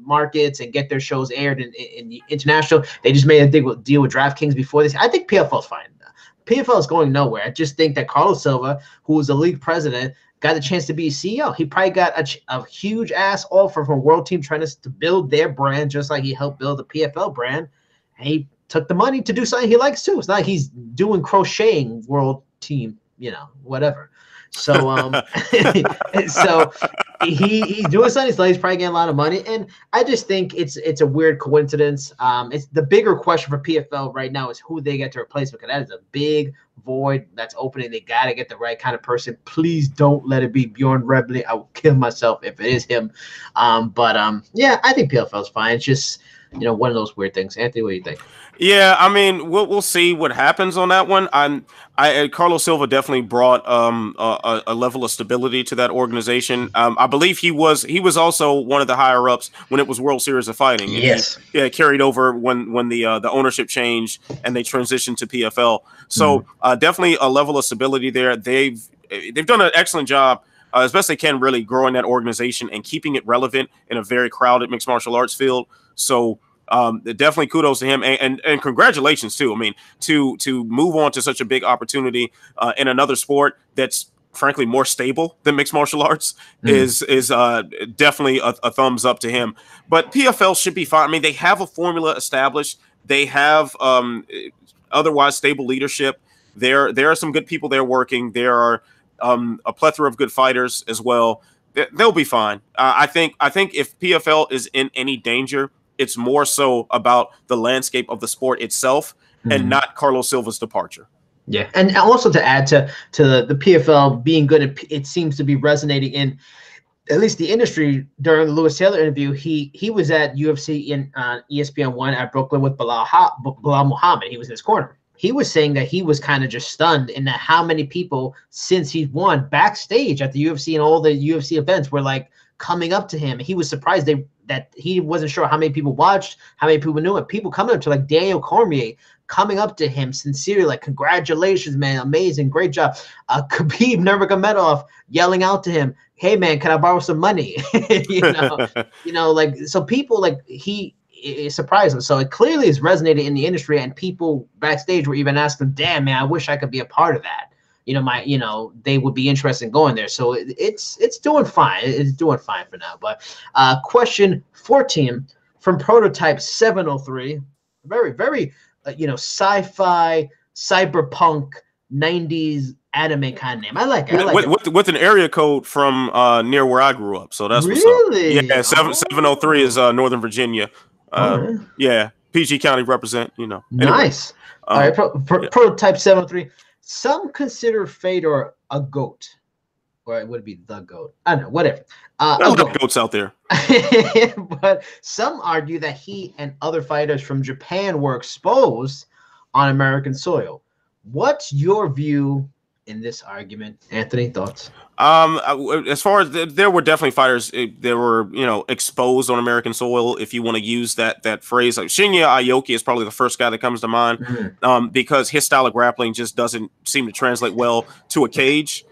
[SPEAKER 2] markets and get their shows aired in the international. They just made a deal with DraftKings before this. I think PFL's fine. PFL is going nowhere. I just think that Carlos Silva, who was the league president, got a chance to be CEO. He probably got a huge ass offer from World Team Trainers to build their brand, just like he helped build the PFL brand. And he took the money to do something he likes too. It's not like he's doing crocheting World Team, whatever. So, so he's doing something. He's probably getting a lot of money, and I just think it's a weird coincidence. It's the bigger question for PFL right now is who they get to replace, because that is a big void that's opening. They got to get the right kind of person. Please don't let it be Bjorn Rebney. I will kill myself if it is him. Yeah, I think PFL is fine. It's just one of those weird things. Anthony, what do you think?
[SPEAKER 1] Yeah, I mean, we'll see what happens on that one. Carlos Silva definitely brought a level of stability to that organization. I believe he was also one of the higher ups when it was World Series of Fighting. And
[SPEAKER 2] yes,
[SPEAKER 1] he carried over when the ownership changed and they transitioned to PFL. So definitely a level of stability there. They've done an excellent job. As best they can, really growing that organization and keeping it relevant in a very crowded mixed martial arts field. So definitely kudos to him and congratulations too. I mean, to move on to such a big opportunity in another sport that's frankly more stable than mixed martial arts is definitely a thumbs up to him. But PFL should be fine. I mean, they have a formula established. They have otherwise stable leadership. There are some good people there working. There are a plethora of good fighters as well. They'll be fine. I think if PFL is in any danger, it's more so about the landscape of the sport itself and not Carlos Silva's departure.
[SPEAKER 2] Yeah, and also to add to the PFL being good, it seems to be resonating in at least the industry. During the Lewis Taylor interview, he was at UFC in ESPN 1 at Brooklyn with Bilal Muhammad. He was in his corner. He was saying that he was kind of just stunned in that how many people, since he's won, backstage at the UFC and all the UFC events, were like coming up to him. He was surprised that he wasn't sure how many people watched, how many people knew it. People coming up to like Daniel Cormier, coming up to him sincerely, like, congratulations, man, amazing, great job. Khabib Nurmagomedov yelling out to him, hey, man, can I borrow some money? So people it surprised him. So it clearly is resonating in the industry, and people backstage were even asking, damn, man, I wish I could be a part of that. They would be interested in going there. So it's doing fine. It's doing fine for now. But question 14 from Prototype 703, very, very, sci-fi, cyberpunk, 90s anime kind of name. I like it.
[SPEAKER 1] With an area code from near where I grew up. So that's
[SPEAKER 2] really?
[SPEAKER 1] What's up. Yeah, 703 is Northern Virginia.
[SPEAKER 2] Right.
[SPEAKER 1] Yeah, PG County represent, Anyway.
[SPEAKER 2] Nice. All right, Prototype 703. Some consider Fedor a goat. Or it would be the goat. I don't know, whatever.
[SPEAKER 1] There's no goats out there.
[SPEAKER 2] But some argue that he and other fighters from Japan were exposed on American soil. What's your view in this argument? Anthony, thoughts?
[SPEAKER 1] As far as there were definitely fighters that were, exposed on American soil, if you want to use that phrase. Like Shinya Aoki is probably the first guy that comes to mind, because his style of grappling just doesn't seem to translate well to a cage.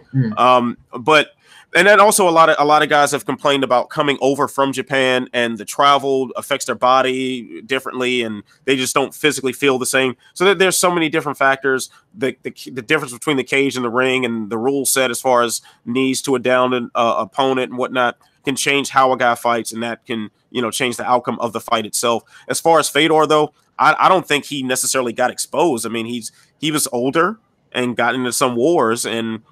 [SPEAKER 1] And then also a lot of guys have complained about coming over from Japan, and the travel affects their body differently, and they just don't physically feel the same. So there's so many different factors. The difference between the cage and the ring, and the rule set as far as knees to a downed opponent and whatnot can change how a guy fights, and that can change the outcome of the fight itself. As far as Fedor, though, I don't think he necessarily got exposed. I mean, he was older and got into some wars, and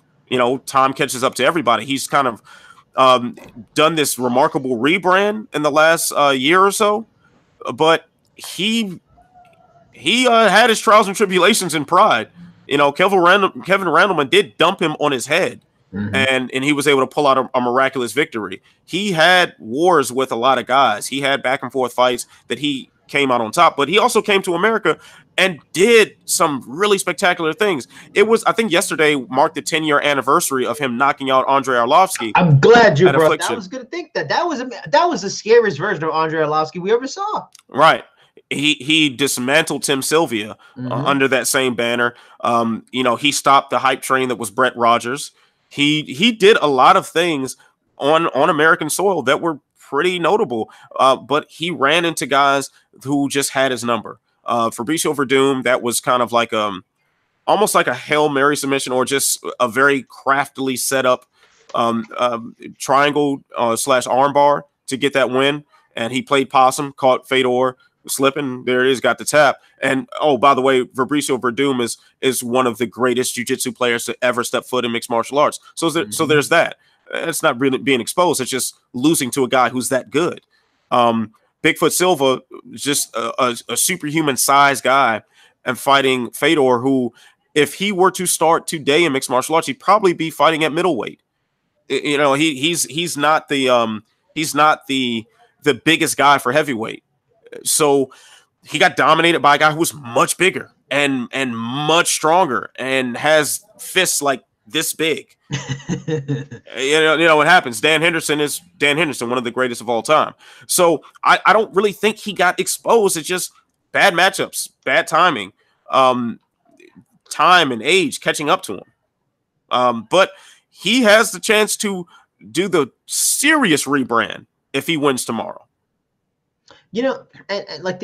[SPEAKER 1] time catches up to everybody. He's kind of done this remarkable rebrand in the last year or so, but he had his trials and tribulations in Pride. Kevin Randleman did dump him on his head, and he was able to pull out a miraculous victory. He had wars with a lot of guys. He had back and forth fights that he came out on top, but he also came to America and did some really spectacular things. It was, I think yesterday marked the 10-year anniversary of him knocking out Andrei Arlovsky.
[SPEAKER 2] I'm glad you brought that. I was going to think that was the scariest version of Andrei Arlovsky we ever saw.
[SPEAKER 1] Right. He dismantled Tim Sylvia under that same banner. He stopped the hype train that was Brett Rogers. He did a lot of things on American soil that were pretty notable, but he ran into guys who just had his number. Fabricio Verdum, that was kind of like almost like a Hail Mary submission, or just a very craftily set up triangle / armbar to get that win. And he played possum, caught Fedor slipping. There it is, got the tap. And oh, by the way, Fabricio Verdum is one of the greatest jiu-jitsu players to ever step foot in mixed martial arts. So there's that. It's not really being exposed. It's just losing to a guy who's that good. Bigfoot Silva, just a superhuman size guy, and fighting Fedor, who, if he were to start today in mixed martial arts, he'd probably be fighting at middleweight. He's not the biggest guy for heavyweight. So he got dominated by a guy who was much bigger and much stronger and has fists like this big. You know what happens. Dan Henderson, one of the greatest of all time. So I don't really think he got exposed. It's just bad matchups, bad timing, time and age catching up to him. But he has the chance to do the serious rebrand if he wins tomorrow.
[SPEAKER 2] And like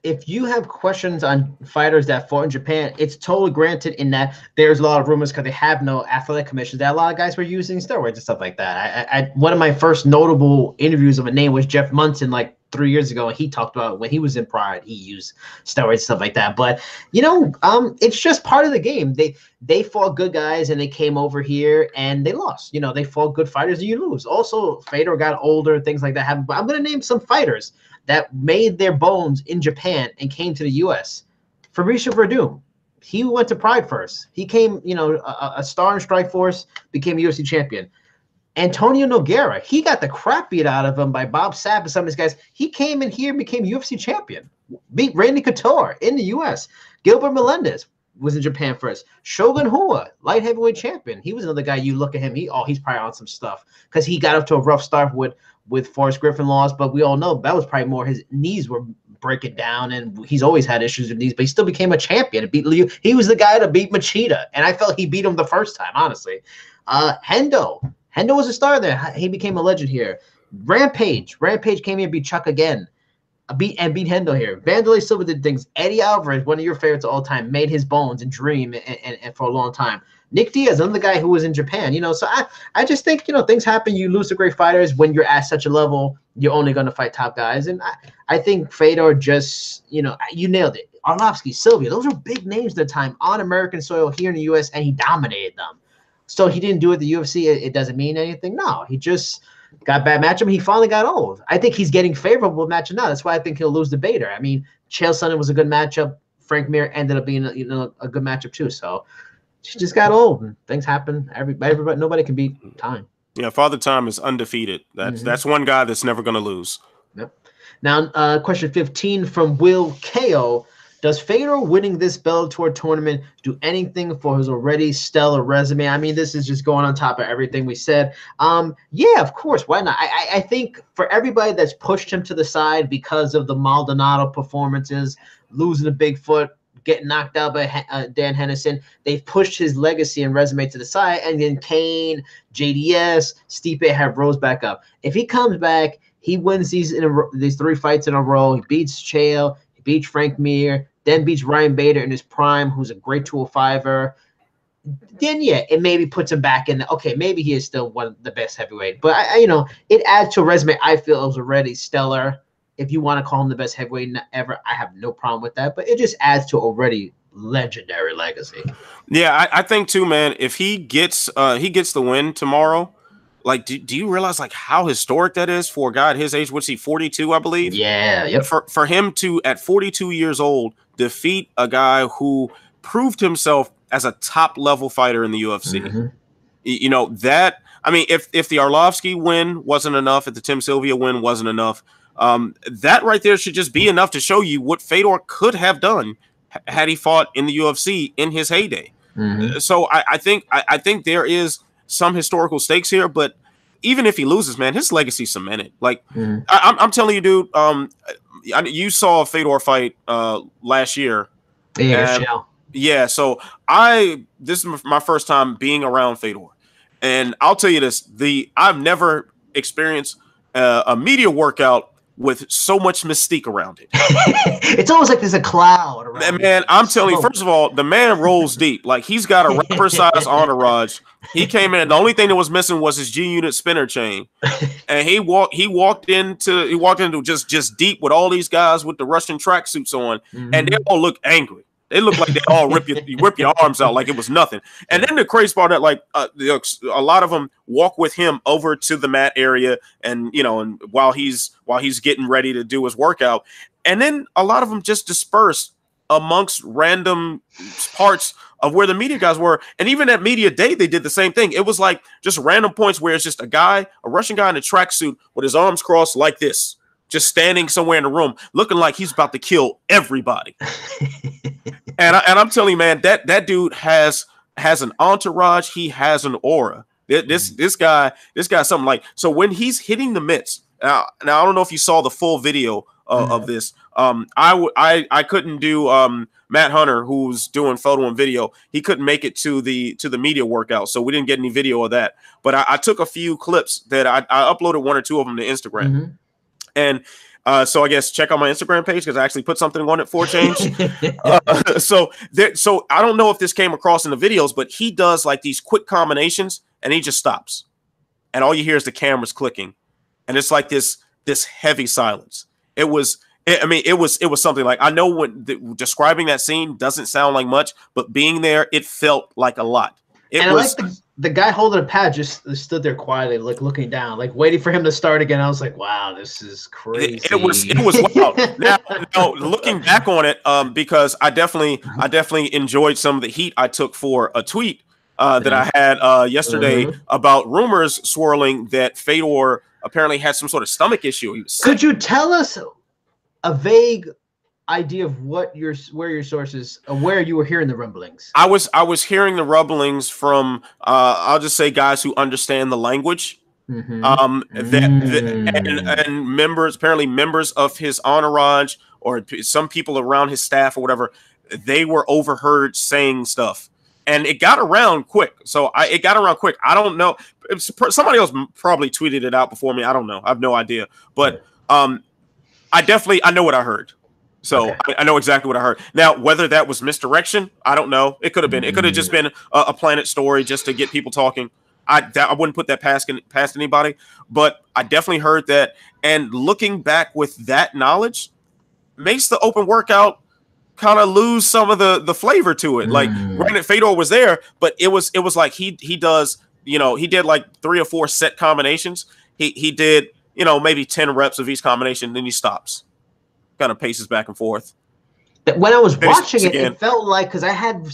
[SPEAKER 2] if you have questions on fighters that fought in Japan, it's totally granted in that there's a lot of rumors because they have no athletic commissions that a lot of guys were using steroids and stuff like that. One of my first notable interviews of a name was Jeff Munson, like 3 years ago, and he talked about when he was in Pride, he used steroids and stuff like that. But it's just part of the game. They fought good guys and they came over here and they lost. They fought good fighters and you lose. Also, Fedor got older, things like that happened. But I'm gonna name some fighters that made their bones in Japan and came to the U.S. Fabricio Verdum, he went to Pride first. He came, a star in Strikeforce, became a UFC champion. Antonio Nogueira, he got the crap beat out of him by Bob Sapp and some of these guys. He came in here and became UFC champion, beat Randy Couture in the U.S. Gilbert Melendez was in Japan first. Shogun Rua, light heavyweight champion. He was another guy. You look at him, he's probably on some stuff because he got up to a rough start with Forrest Griffin loss, but we all know that was probably more his knees were breaking down, and he's always had issues with knees, but he still became a champion. He was the guy to beat Machida, and I felt he beat him the first time, honestly. Hendo was a star there. He became a legend here. Rampage came here and beat Chuck again. Beat Hendo here. Vanderlei Silva did things. Eddie Alvarez, one of your favorites of all time, made his bones and dream and for a long time. Nick Diaz, another guy who was in Japan, so I just think, things happen. You lose to great fighters. When you're at such a level, you're only going to fight top guys. And I think Fedor just, you nailed it. Arlovsky, Sylvia, those are big names at the time on American soil here in the U.S., and he dominated them. So he didn't do it at the UFC. It doesn't mean anything. No, he just got bad matchup. He finally got old. I think he's getting favorable matchup now. That's why I think he'll lose the Bader. I mean, Chael Sonnen was a good matchup. Frank Mir ended up being a good matchup too. So she just got old, and things happen. Everybody, nobody can beat time.
[SPEAKER 1] Yeah, Father Time is undefeated. That's one guy that's never going to lose.
[SPEAKER 2] Yep. Now, question 15 from Will KO. Does Fedor winning this Bellator tournament do anything for his already stellar resume? I mean, this is just going on top of everything we said. Yeah, of course. Why not? I think for everybody that's pushed him to the side because of the Maldonado performances, losing to Bigfoot, getting knocked out by Dan Henderson, they've pushed his legacy and resume to the side. And then Kane, JDS, Stipe have rose back up. If he comes back, he wins these 3 fights in a row. He beats Chael. He beats Frank Mir. Then beats Ryan Bader in his prime, who's a great 205er. Then, yeah, it maybe puts him back in. Okay, maybe he is still one of the best heavyweight. But, it adds to a resume I feel is already stellar. If you want to call him the best heavyweight ever, I have no problem with that. But it just adds to already legendary legacy.
[SPEAKER 1] Yeah, I think, too, man, if he gets the win tomorrow, like, do you realize, like, how historic that is for a guy at his age? What's he, 42, I believe?
[SPEAKER 2] Yeah, yep.
[SPEAKER 1] For him to, at 42 years old, defeat a guy who proved himself as a top-level fighter in the UFC. You know, that, I mean, if the Arlovsky win wasn't enough, if the Tim Sylvia win wasn't enough, that right there should just be enough to show you what Fedor could have done had he fought in the UFC in his heyday. So I think there is some historical stakes here, but even if he loses, man, his legacy cemented. Like I'm telling you, dude, you saw a Fedor fight last year. Yeah, so this is my first time being around Fedor, and I'll tell you this: I've never experienced a media workout with so much mystique around it.
[SPEAKER 2] It's almost like there's a cloud around
[SPEAKER 1] man, I'm telling you, first of all, the man rolls deep. Like, he's got a rapper-sized entourage. He came in, the only thing that was missing was his G-Unit spinner chain. And he walked into just deep with all these guys with the Russian tracksuits on, and they all look angry. They look like they all rip your arms out like it was nothing. And then the crazy part that, like, a lot of them walk with him over to the mat area, and and while he's getting ready to do his workout, and then a lot of them just disperse amongst random parts of where the media guys were. And even at media day, they did the same thing. It was like just random points where it's just a Russian guy in a tracksuit with his arms crossed like this, just standing somewhere in the room, looking like he's about to kill everybody. And I'm telling you, man, that dude has an entourage. He has an aura. This guy's something like. So when he's hitting the mitts, now I don't know if you saw the full video of this. I couldn't do Matt Hunter, who's doing photo and video. He couldn't make it to the media workout, so we didn't get any video of that. But I took a few clips that I uploaded, one or two of them to Instagram, and. So I guess check out my Instagram page because I actually put something on it for a change. So I don't know if this came across in the videos, but he does like these quick combinations and he just stops. And all you hear is the cameras clicking. And it's like this heavy silence. It was something like, I know when describing that scene doesn't sound like much, but being there, it felt like a lot.
[SPEAKER 2] I like the guy holding a pad just stood there quietly, like looking down, like waiting for him to start again. I was like, wow, this is crazy. It was
[SPEAKER 1] wild. Now, looking back on it, because I definitely enjoyed some of the heat I took for a tweet that I had yesterday about rumors swirling that Fedor apparently had some sort of stomach issue. He was sick.
[SPEAKER 2] Could you tell us a vague idea of where your sources, where you were hearing the rumblings?
[SPEAKER 1] I was hearing the rumblings from I'll just say guys who understand the language, and members of his entourage or some people around his staff or whatever. They were overheard saying stuff, and it got around quick. It got around quick. I don't know. Somebody else probably tweeted it out before me. I don't know. I have no idea, but I know what I heard. So okay. I know exactly what I heard. Now, whether that was misdirection, I don't know. It could have been. It could have just been a Planet story just to get people talking. I wouldn't put that past anybody. But I definitely heard that. And looking back with that knowledge makes the open workout kind of lose some of the flavor to it. Like, granted, Fedor was there, but it was like he does. He did like 3 or 4 set combinations. He did maybe 10 reps of each combination, then he stops. Kind of paces back and forth.
[SPEAKER 2] When I was watching it, it felt like, because I had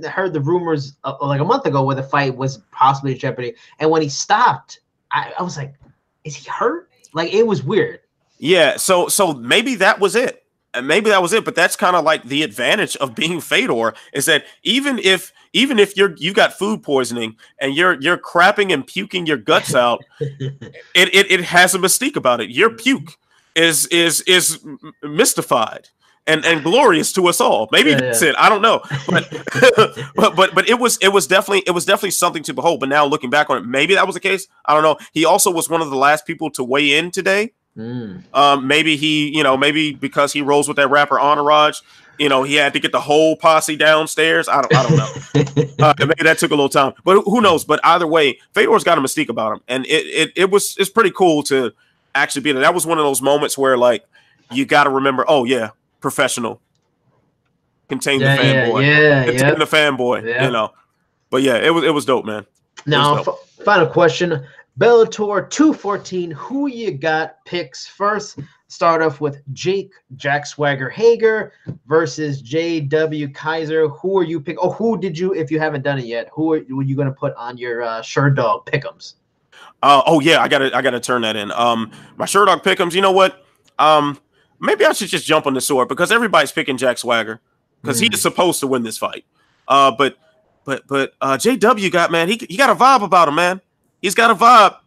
[SPEAKER 2] heard the rumors like a month ago where the fight was possibly in jeopardy, and when he stopped, I was like, is he hurt? Like, it was weird.
[SPEAKER 1] Yeah, so maybe that was it. And maybe that was it, but that's kind of like the advantage of being Fedor, is that even if you got food poisoning and you're crapping and puking your guts out, it has a mystique about it. Your puke is mystified and glorious to us all. Maybe that's it. I don't know, but it was definitely something to behold. But now looking back on it, maybe that was the case. I don't know. He also was one of the last people to weigh in today. Maybe he, maybe because he rolls with that rapper entourage, he had to get the whole posse downstairs. I don't know. Maybe that took a little time, but who knows? But either way, Fedor's got a mystique about him, and it's pretty cool to actually be there. That was one of those moments where, like, you got to remember, oh yeah, professional, contain the fanboy, But yeah, it was dope, man.
[SPEAKER 2] Now, final question: Bellator 214. Who you got picks first? start off with Jack Swagger Hager versus JW Kaiser. Who are you pick? Oh, who did you, if you haven't done it yet, who are you going to put on your Sherdog pick'ems?
[SPEAKER 1] Oh yeah, I gotta turn that in. My Sherdog pick'ems. You know what? Maybe I should just jump on the sword because everybody's picking Jack Swagger because he is supposed to win this fight. But JW got, man, he got a vibe about him, man. He's got a vibe.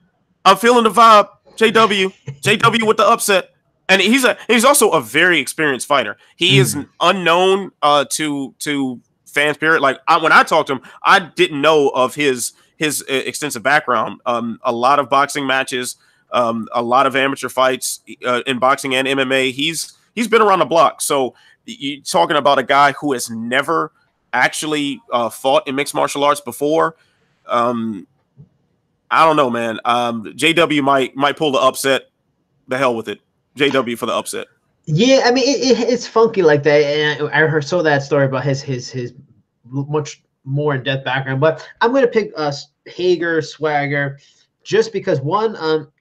[SPEAKER 1] I'm feeling the vibe. JW with the upset. And he's also a very experienced fighter. He is unknown to fans. Period. Like when I talked to him, I didn't know of his extensive background. A lot of boxing matches, a lot of amateur fights in boxing and MMA. He's been around the block. So you're talking about a guy who has never actually fought in mixed martial arts before. I don't know, man. JW might pull the upset. The hell with it. JW for the upset.
[SPEAKER 2] Yeah, I mean it's funky like that, and I saw that story about his much more in depth background. But I'm gonna pick Hager Swagger just because one,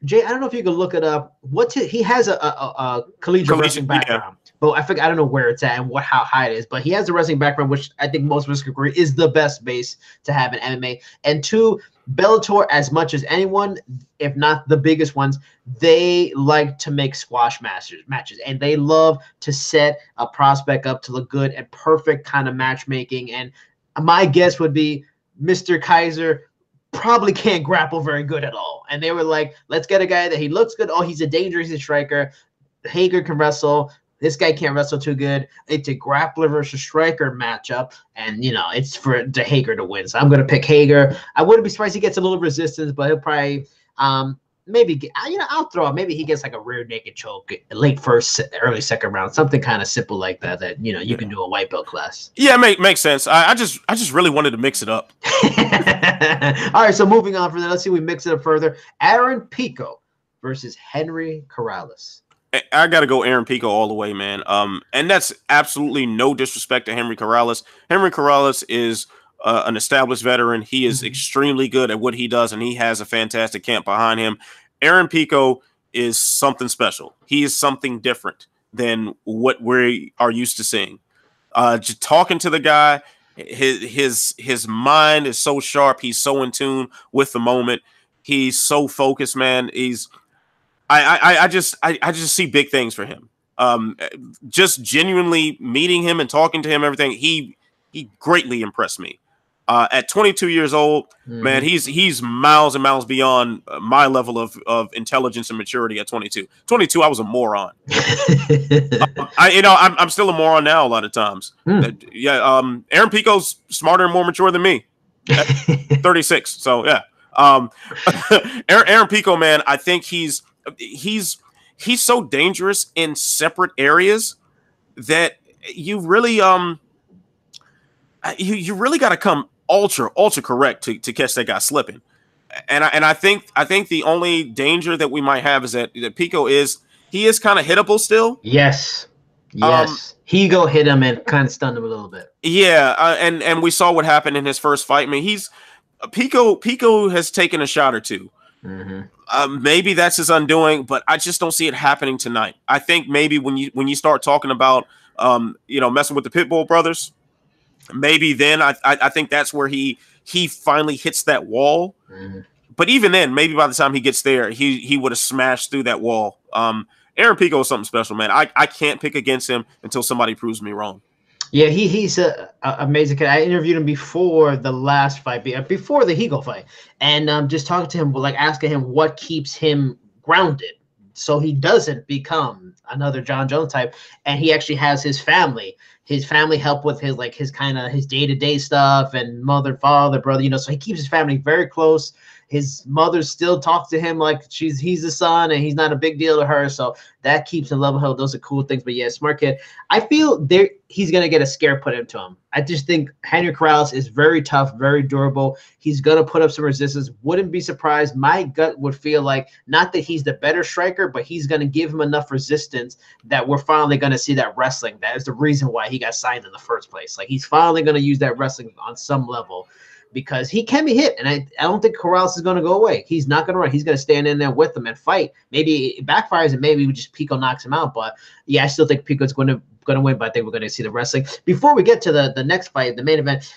[SPEAKER 2] Jay. I don't know if you can look it up. He has a collegiate wrestling background, but I don't know where it's at and how high it is. But he has a wrestling background, which I think most of us could agree is the best base to have in MMA. And two, Bellator, as much as anyone, if not the biggest ones, they like to make squash matches, and they love to set a prospect up to look good and perfect kind of matchmaking. And my guess would be Mr. Kaiser probably can't grapple very good at all. And they were like, let's get a guy that he looks good. Oh, he's a dangerous striker. Hager can wrestle. This guy can't wrestle too good. It's a grappler versus striker matchup, and it's for the Hager to win. So I'm going to pick Hager. I wouldn't be surprised he gets a little resistance, but he'll probably maybe I'll throw out. Maybe he gets like a rear naked choke, late first, early second round, something kind of simple like that. That you can do a white belt class.
[SPEAKER 1] Yeah, makes sense. I just really wanted to mix it up.
[SPEAKER 2] All right, so moving on from that, let's see. We mix it up further. Aaron Pico versus Henry Corrales.
[SPEAKER 1] I got to go Aaron Pico all the way, man. And that's absolutely no disrespect to Henry Corrales. Henry Corrales is an established veteran. He is extremely good at what he does, and he has a fantastic camp behind him. Aaron Pico is something special. He is something different than what we are used to seeing. Just talking to the guy, his mind is so sharp. He's so in tune with the moment. He's so focused, man. I just see big things for him. Just genuinely meeting him and talking to him, everything, he greatly impressed me. At 22 years old, man, he's miles and miles beyond my level of intelligence and maturity at 22. 22, I was a moron. I'm still a moron now a lot of times. Aaron Pico's smarter and more mature than me. At 36. So yeah. Aaron Pico, man, I think he's so dangerous in separate areas that you really you really got to come ultra correct to catch that guy slipping. And I think the only danger that we might have is that Pico is kind of hittable still.
[SPEAKER 2] Yes. He hit him and kind of stunned him a little bit.
[SPEAKER 1] Yeah, and we saw what happened in his first fight. I mean, Pico has taken a shot or two. Maybe that's his undoing, but I just don't see it happening tonight. I think maybe when you start talking about messing with the Pitbull brothers, maybe then I think that's where he finally hits that wall. But even then, maybe by the time he gets there, he would have smashed through that wall. Aaron Pico is something special, man. I can't pick against him until somebody proves me wrong.
[SPEAKER 2] Yeah, he's a amazing kid. I interviewed him before the last fight, before the Higo fight, and just talking to him, like asking him what keeps him grounded so he doesn't become another John Jones type. And he actually has his family help with his day-to-day stuff, and mother, father, brother, so he keeps his family very close. His mother still talks to him like he's the son, and he's not a big deal to her. So that keeps him level-headed. Those are cool things. But yeah, smart kid. I feel he's gonna get a scare put into him. I just think Henry Corrales is very tough, very durable. He's gonna put up some resistance. Wouldn't be surprised. My gut would feel like not that he's the better striker, but he's gonna give him enough resistance that we're finally gonna see that wrestling. That is the reason why he got signed in the first place. Like he's finally gonna use that wrestling on some level. because he can be hit, and I don't think Corrales is going to go away. He's not going to run. He's going to stand in there with them and fight. Maybe it backfires, and maybe just Pico knocks him out. But yeah, I still think Pico's going to win. But I think we're going to see the wrestling. Before we get to the next fight, the main event,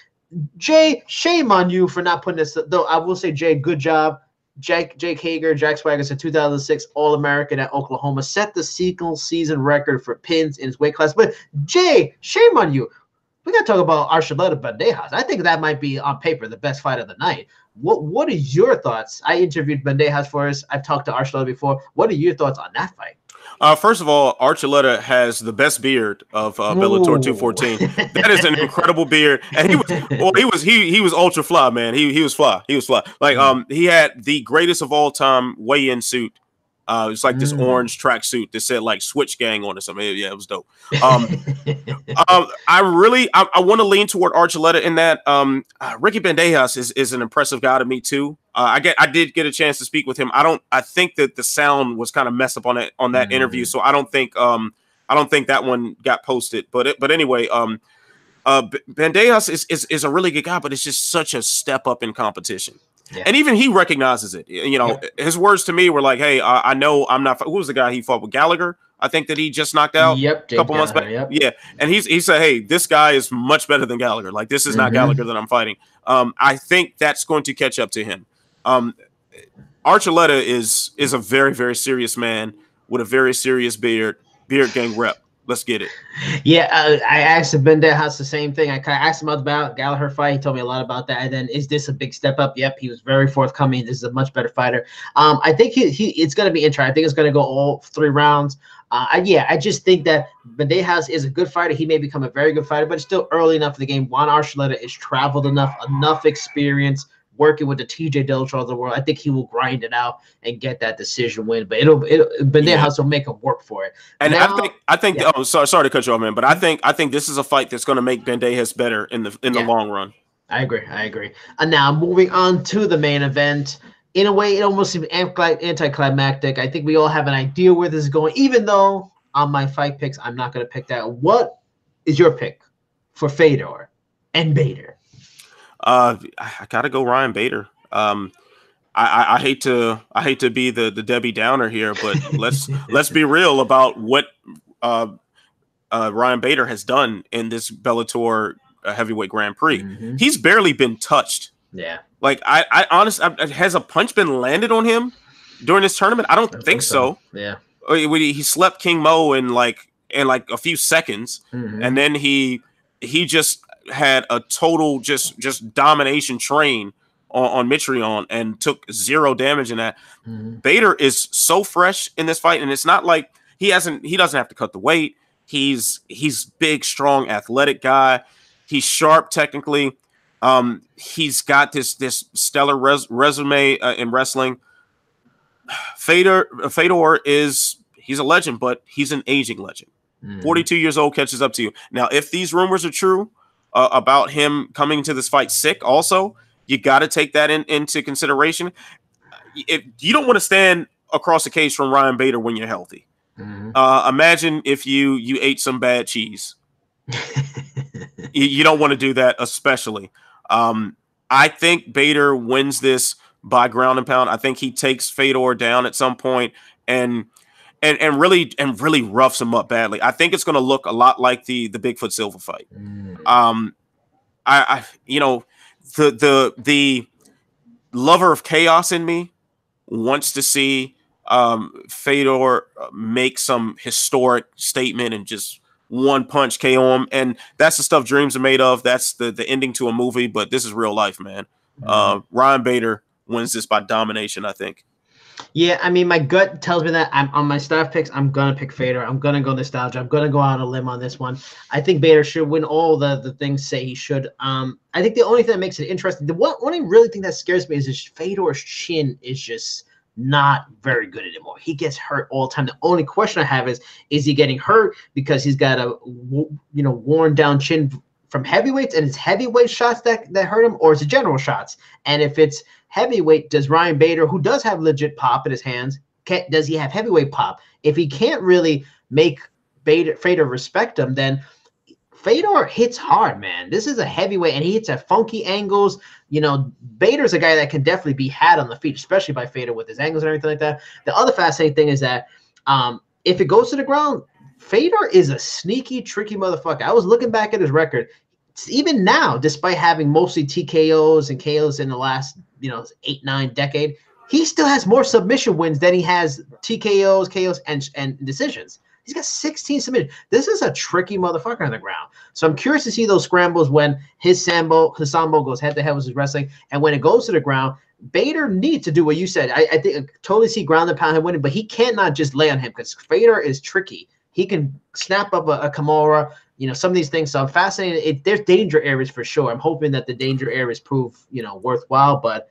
[SPEAKER 2] Jay, shame on you for not putting this. Though I will say, Jay, good job. Jake Hager, Jack Swagger's a 2006 All-American at Oklahoma, set the single season record for pins in his weight class. But Jay, shame on you. We got to talk about Archuleta Bandejas. I think that might be on paper the best fight of the night. What are your thoughts? I interviewed Bandejas for us. I've talked to Archuleta before. What are your thoughts on that fight?
[SPEAKER 1] First of all, Archuleta has the best beard of Bellator 214. That is an incredible beard, and he was ultra fly, man. He was fly. Like he had the greatest of all time weigh-in suit. It's like this orange tracksuit that said like Switch Gang on it. Something. Yeah, it was dope. I want to lean toward Archuleta in that. Ricky Bandejas is an impressive guy to me too. I did get a chance to speak with him. I think that the sound was kind of messed up on that interview, so I don't think that one got posted. But anyway, Bandejas is a really good guy, but it's just such a step up in competition. Yeah. And even he recognizes it. You know, his words to me were like, "Hey, I know I'm not." Who was the guy he fought with? Gallagher, I think that he just knocked out a couple months back. Yep. Yeah, and he said, "Hey, this guy is much better than Gallagher. Like this is not Gallagher that I'm fighting." I think that's going to catch up to him. Archuleta is a very, very serious man with a very serious beard gang rep. Let's get it.
[SPEAKER 2] Yeah, I asked Bandejas the same thing. I kind of asked him about Gallagher fight. He told me a lot about that. And then, is this a big step up? Yep, he was very forthcoming. This is a much better fighter. I think it's going to be interesting. I think it's going to go all 3 rounds. I just think that Bandejas is a good fighter. He may become a very good fighter, but it's still early enough in the game. Juan Archuleta is traveled enough experience working with the TJ Dillashaw of the world. I think he will grind it out and get that decision win. But Bandejas will make him work for it.
[SPEAKER 1] And now, I think. Oh, sorry to cut you off, man. But I think this is a fight that's going to make Bandejas better in the long run.
[SPEAKER 2] I agree. And now moving on to the main event. In a way, it almost seems anticlimactic. I think we all have an idea where this is going. Even though on my fight picks, I'm not going to pick that. What is your pick for Fedor and Bader?
[SPEAKER 1] I gotta go Ryan Bader. I hate to be the Debbie Downer here, but let's be real about what Ryan Bader has done in this Bellator heavyweight Grand Prix. He's barely been touched.
[SPEAKER 2] Yeah.
[SPEAKER 1] Like I honestly, has a punch been landed on him during this tournament? I don't think so.
[SPEAKER 2] Yeah.
[SPEAKER 1] He slept King Mo in like a few seconds, and then he just had a total just domination train on Mitrione and took 0 damage in that. Bader is so fresh in this fight, and it's not like he doesn't have to cut the weight. He's big, strong, athletic guy. He's sharp technically. He's got this stellar resume in wrestling. Fedor he's a legend, but he's an aging legend. 42 years old catches up to you. Now, if these rumors are true, about him coming to this fight sick also, you got to take that into consideration. If you don't want to stand across the cage from Ryan Bader when you're healthy, imagine if you ate some bad cheese. You don't want to do that, especially. I think Bader wins this by ground and pound. I think he takes Fedor down at some point and really roughs him up badly. I think it's going to look a lot like the Bigfoot Silva fight. The lover of chaos in me wants to see Fedor make some historic statement and just one punch KO him, and that's the stuff dreams are made of. That's the ending to a movie, but this is real life, man. Ryan Bader wins this by domination, I think.
[SPEAKER 2] Yeah, I mean, my gut tells me that I'm on my staff picks. I'm gonna pick Fedor. I'm gonna go nostalgia. I'm gonna go out on a limb on this one. I think Bader should win all the things say he should. I think the only thing that makes it interesting, the one really thing that scares me is just Fedor's chin is just not very good anymore. He gets hurt all the time. The only question I have is he getting hurt because he's got a worn down chin from heavyweights, and it's heavyweight shots that hurt him, or is it general shots? And if it's heavyweight, does Ryan Bader, who does have legit pop in his hands, does he have heavyweight pop? If he can't really make Fedor respect him, then Fedor hits hard, man. This is a heavyweight, and he hits at funky angles. You know, Bader's a guy that can definitely be had on the feet, especially by Fedor with his angles and everything like that. The other fascinating thing is that if it goes to the ground, Fedor is a sneaky, tricky motherfucker. I was looking back at his record. Even now, despite having mostly TKOs and KOs in the last, 8-9 decade, he still has more submission wins than he has TKOs, KOs, and decisions. He's got 16 submissions. This is a tricky motherfucker on the ground. So I'm curious to see those scrambles when his sambo goes head-to-head with his wrestling. And when it goes to the ground, Bader needs to do what you said. I think I totally see ground and pound him winning, but he cannot just lay on him because Bader is tricky. He can snap up a Kimura, some of these things. So I'm fascinated. There's danger areas for sure. I'm hoping that the danger areas prove, worthwhile. But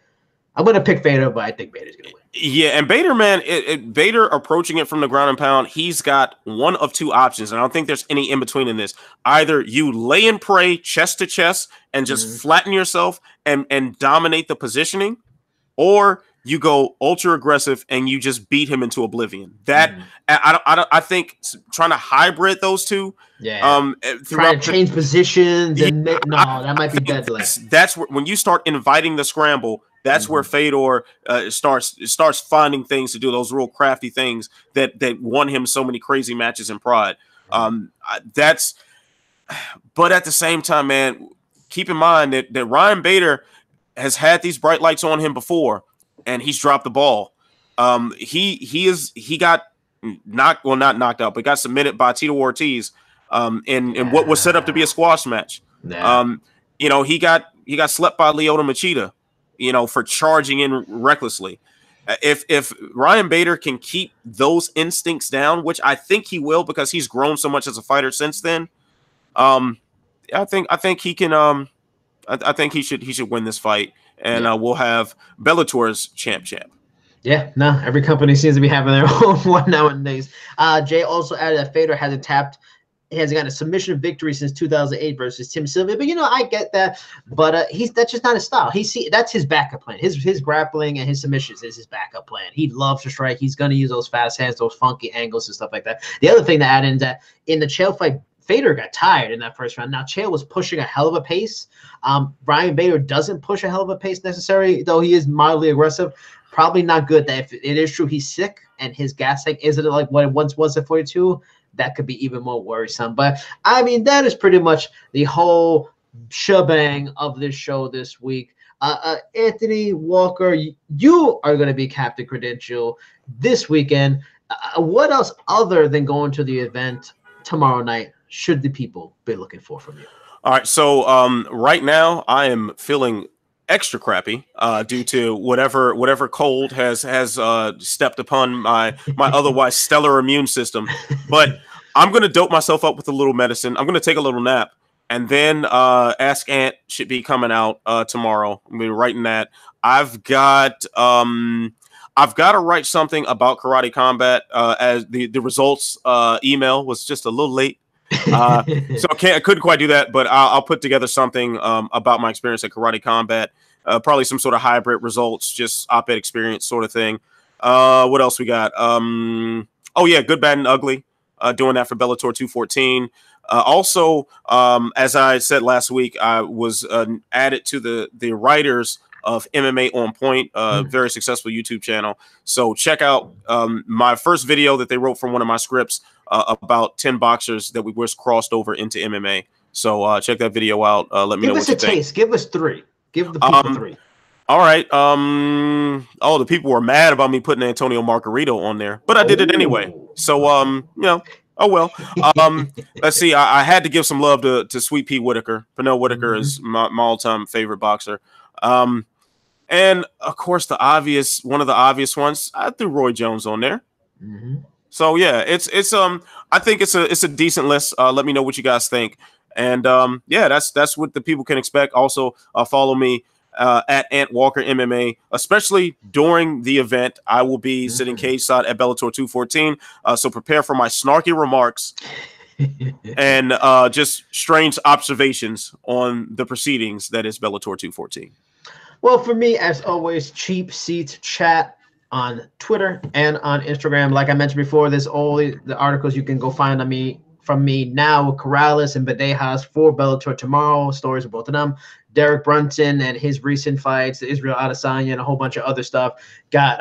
[SPEAKER 2] I'm going to pick Bader, but I think Bader's going to win.
[SPEAKER 1] Yeah, and Bader, man, Bader approaching it from the ground and pound, he's got one of two options, and I don't think there's any in between in this. Either you lay and pray chest to chest and just flatten yourself and dominate the positioning, or you go ultra aggressive and you just beat him into oblivion. That I think trying to hybrid those two.
[SPEAKER 2] Yeah. Trying to change positions and that might be deadly.
[SPEAKER 1] That's when you start inviting the scramble. That's where Fedor starts finding things to do, those real crafty things that won him so many crazy matches in Pride. But at the same time, man, keep in mind that Ryan Bader has had these bright lights on him before, and he's dropped the ball. He got not knocked out, but got submitted by Tito Ortiz in what was set up to be a squash match. Yeah. He got slept by Lyoto Machida, for charging in recklessly. If Ryan Bader can keep those instincts down, which I think he will because he's grown so much as a fighter since then, I think he can. I think he should win this fight, and we'll have Bellator's champ.
[SPEAKER 2] Yeah, no, every company seems to be having their own one nowadays. Jay also added that Fedor hasn't gotten a submission victory since 2008 versus Tim Sylvia. But I get that. But that's just not his style. That's his backup plan. His grappling and his submissions is his backup plan. He loves to strike. He's going to use those fast hands, those funky angles and stuff like that. The other thing to add in is that in the Chael fight, Fedor got tired in that first round. Now Chael was pushing a hell of a pace. Ryan Bader doesn't push a hell of a pace necessarily, though he is mildly aggressive. Probably not good. That if it is true he's sick and his gas tank isn't like what it once was at 42. That could be even more worrisome. But, that is pretty much the whole shebang of this show this week. Anthony Walker, you are going to be Captain Credential this weekend. What else other than going to the event tomorrow night should the people be looking for from you?
[SPEAKER 1] All right, so right now I am feeling extra crappy due to whatever cold has stepped upon my otherwise stellar immune system. But I'm going to dope myself up with a little medicine. I'm going to take a little nap, and then Ask Ant should be coming out tomorrow. I'm going to be writing that. I've got to write something about Karate Combat as the results email was just a little late. So I couldn't quite do that, but I'll put together something about my experience at Karate Combat, probably some sort of hybrid results, just op-ed experience sort of thing. What else we got? Good, Bad, and Ugly, doing that for Bellator 214. Also, as I said last week, I was added to the writers of MMA On Point, very successful YouTube channel. So check out my first video that they wrote from one of my scripts about 10 boxers that we wish crossed over into MMA. So check that video out. Let me know what you think. Give us a taste.
[SPEAKER 2] Give us 3. Give the people 3.
[SPEAKER 1] All right. The people were mad about me putting Antonio Margarito on there, but I did it anyway. So oh well. Let's see. I had to give some love to Sweet Pea Whitaker. Pernell Whitaker is my all-time favorite boxer. And of course, one of the obvious ones, I threw Roy Jones on there. So yeah, it's I think it's a decent list. Let me know what you guys think. And that's what the people can expect. Also, follow me at Ant Walker MMA, especially during the event. I will be sitting cage side at Bellator 214. So prepare for my snarky remarks and just strange observations on the proceedings that is Bellator 214.
[SPEAKER 2] Well, for me, as always, Cheap Seats Chat on Twitter and on Instagram. Like I mentioned before, there's all the articles you can go find on me from me now with Corrales and Bandejas for Bellator tomorrow. Stories of both of them. Derek Brunson and his recent fights, Israel Adesanya, and a whole bunch of other stuff. Got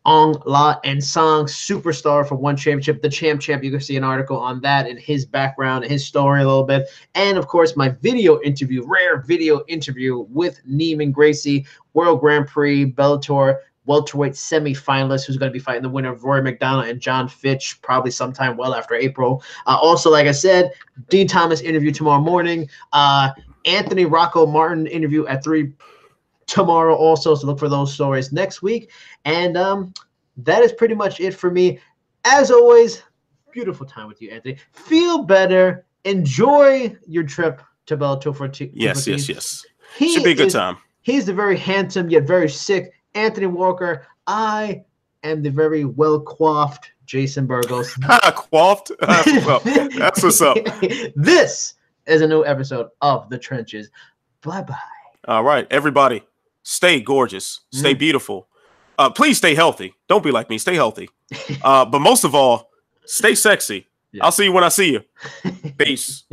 [SPEAKER 2] Ong La and Song, superstar for One Championship, the champ. You can see an article on that and his background, his story a little bit. And, of course, my video interview, rare video interview with Neiman Gracie, World Grand Prix, Bellator welterweight semifinalist, who's going to be fighting the winner of Rory McDonald and John Fitch probably sometime well after April. Also, like I said, Dean Thomas interview tomorrow morning. Anthony Rocco Martin interview at 3 tomorrow also, so look for those stories next week. And that is pretty much it for me. As always, beautiful time with you, Anthony. Feel better. Enjoy your trip to Bellator for
[SPEAKER 1] Yes. Should be a good time.
[SPEAKER 2] He's the very handsome yet very sick Anthony Walker. I am the very well-coiffed Jason Burgos.
[SPEAKER 1] Coiffed? Well, that's what's up.
[SPEAKER 2] This is a new episode of The Trenches. Bye-bye.
[SPEAKER 1] All right, everybody. Stay gorgeous. Stay beautiful. Please stay healthy. Don't be like me. Stay healthy. But most of all, stay sexy. Yeah. I'll see you when I see you. Peace.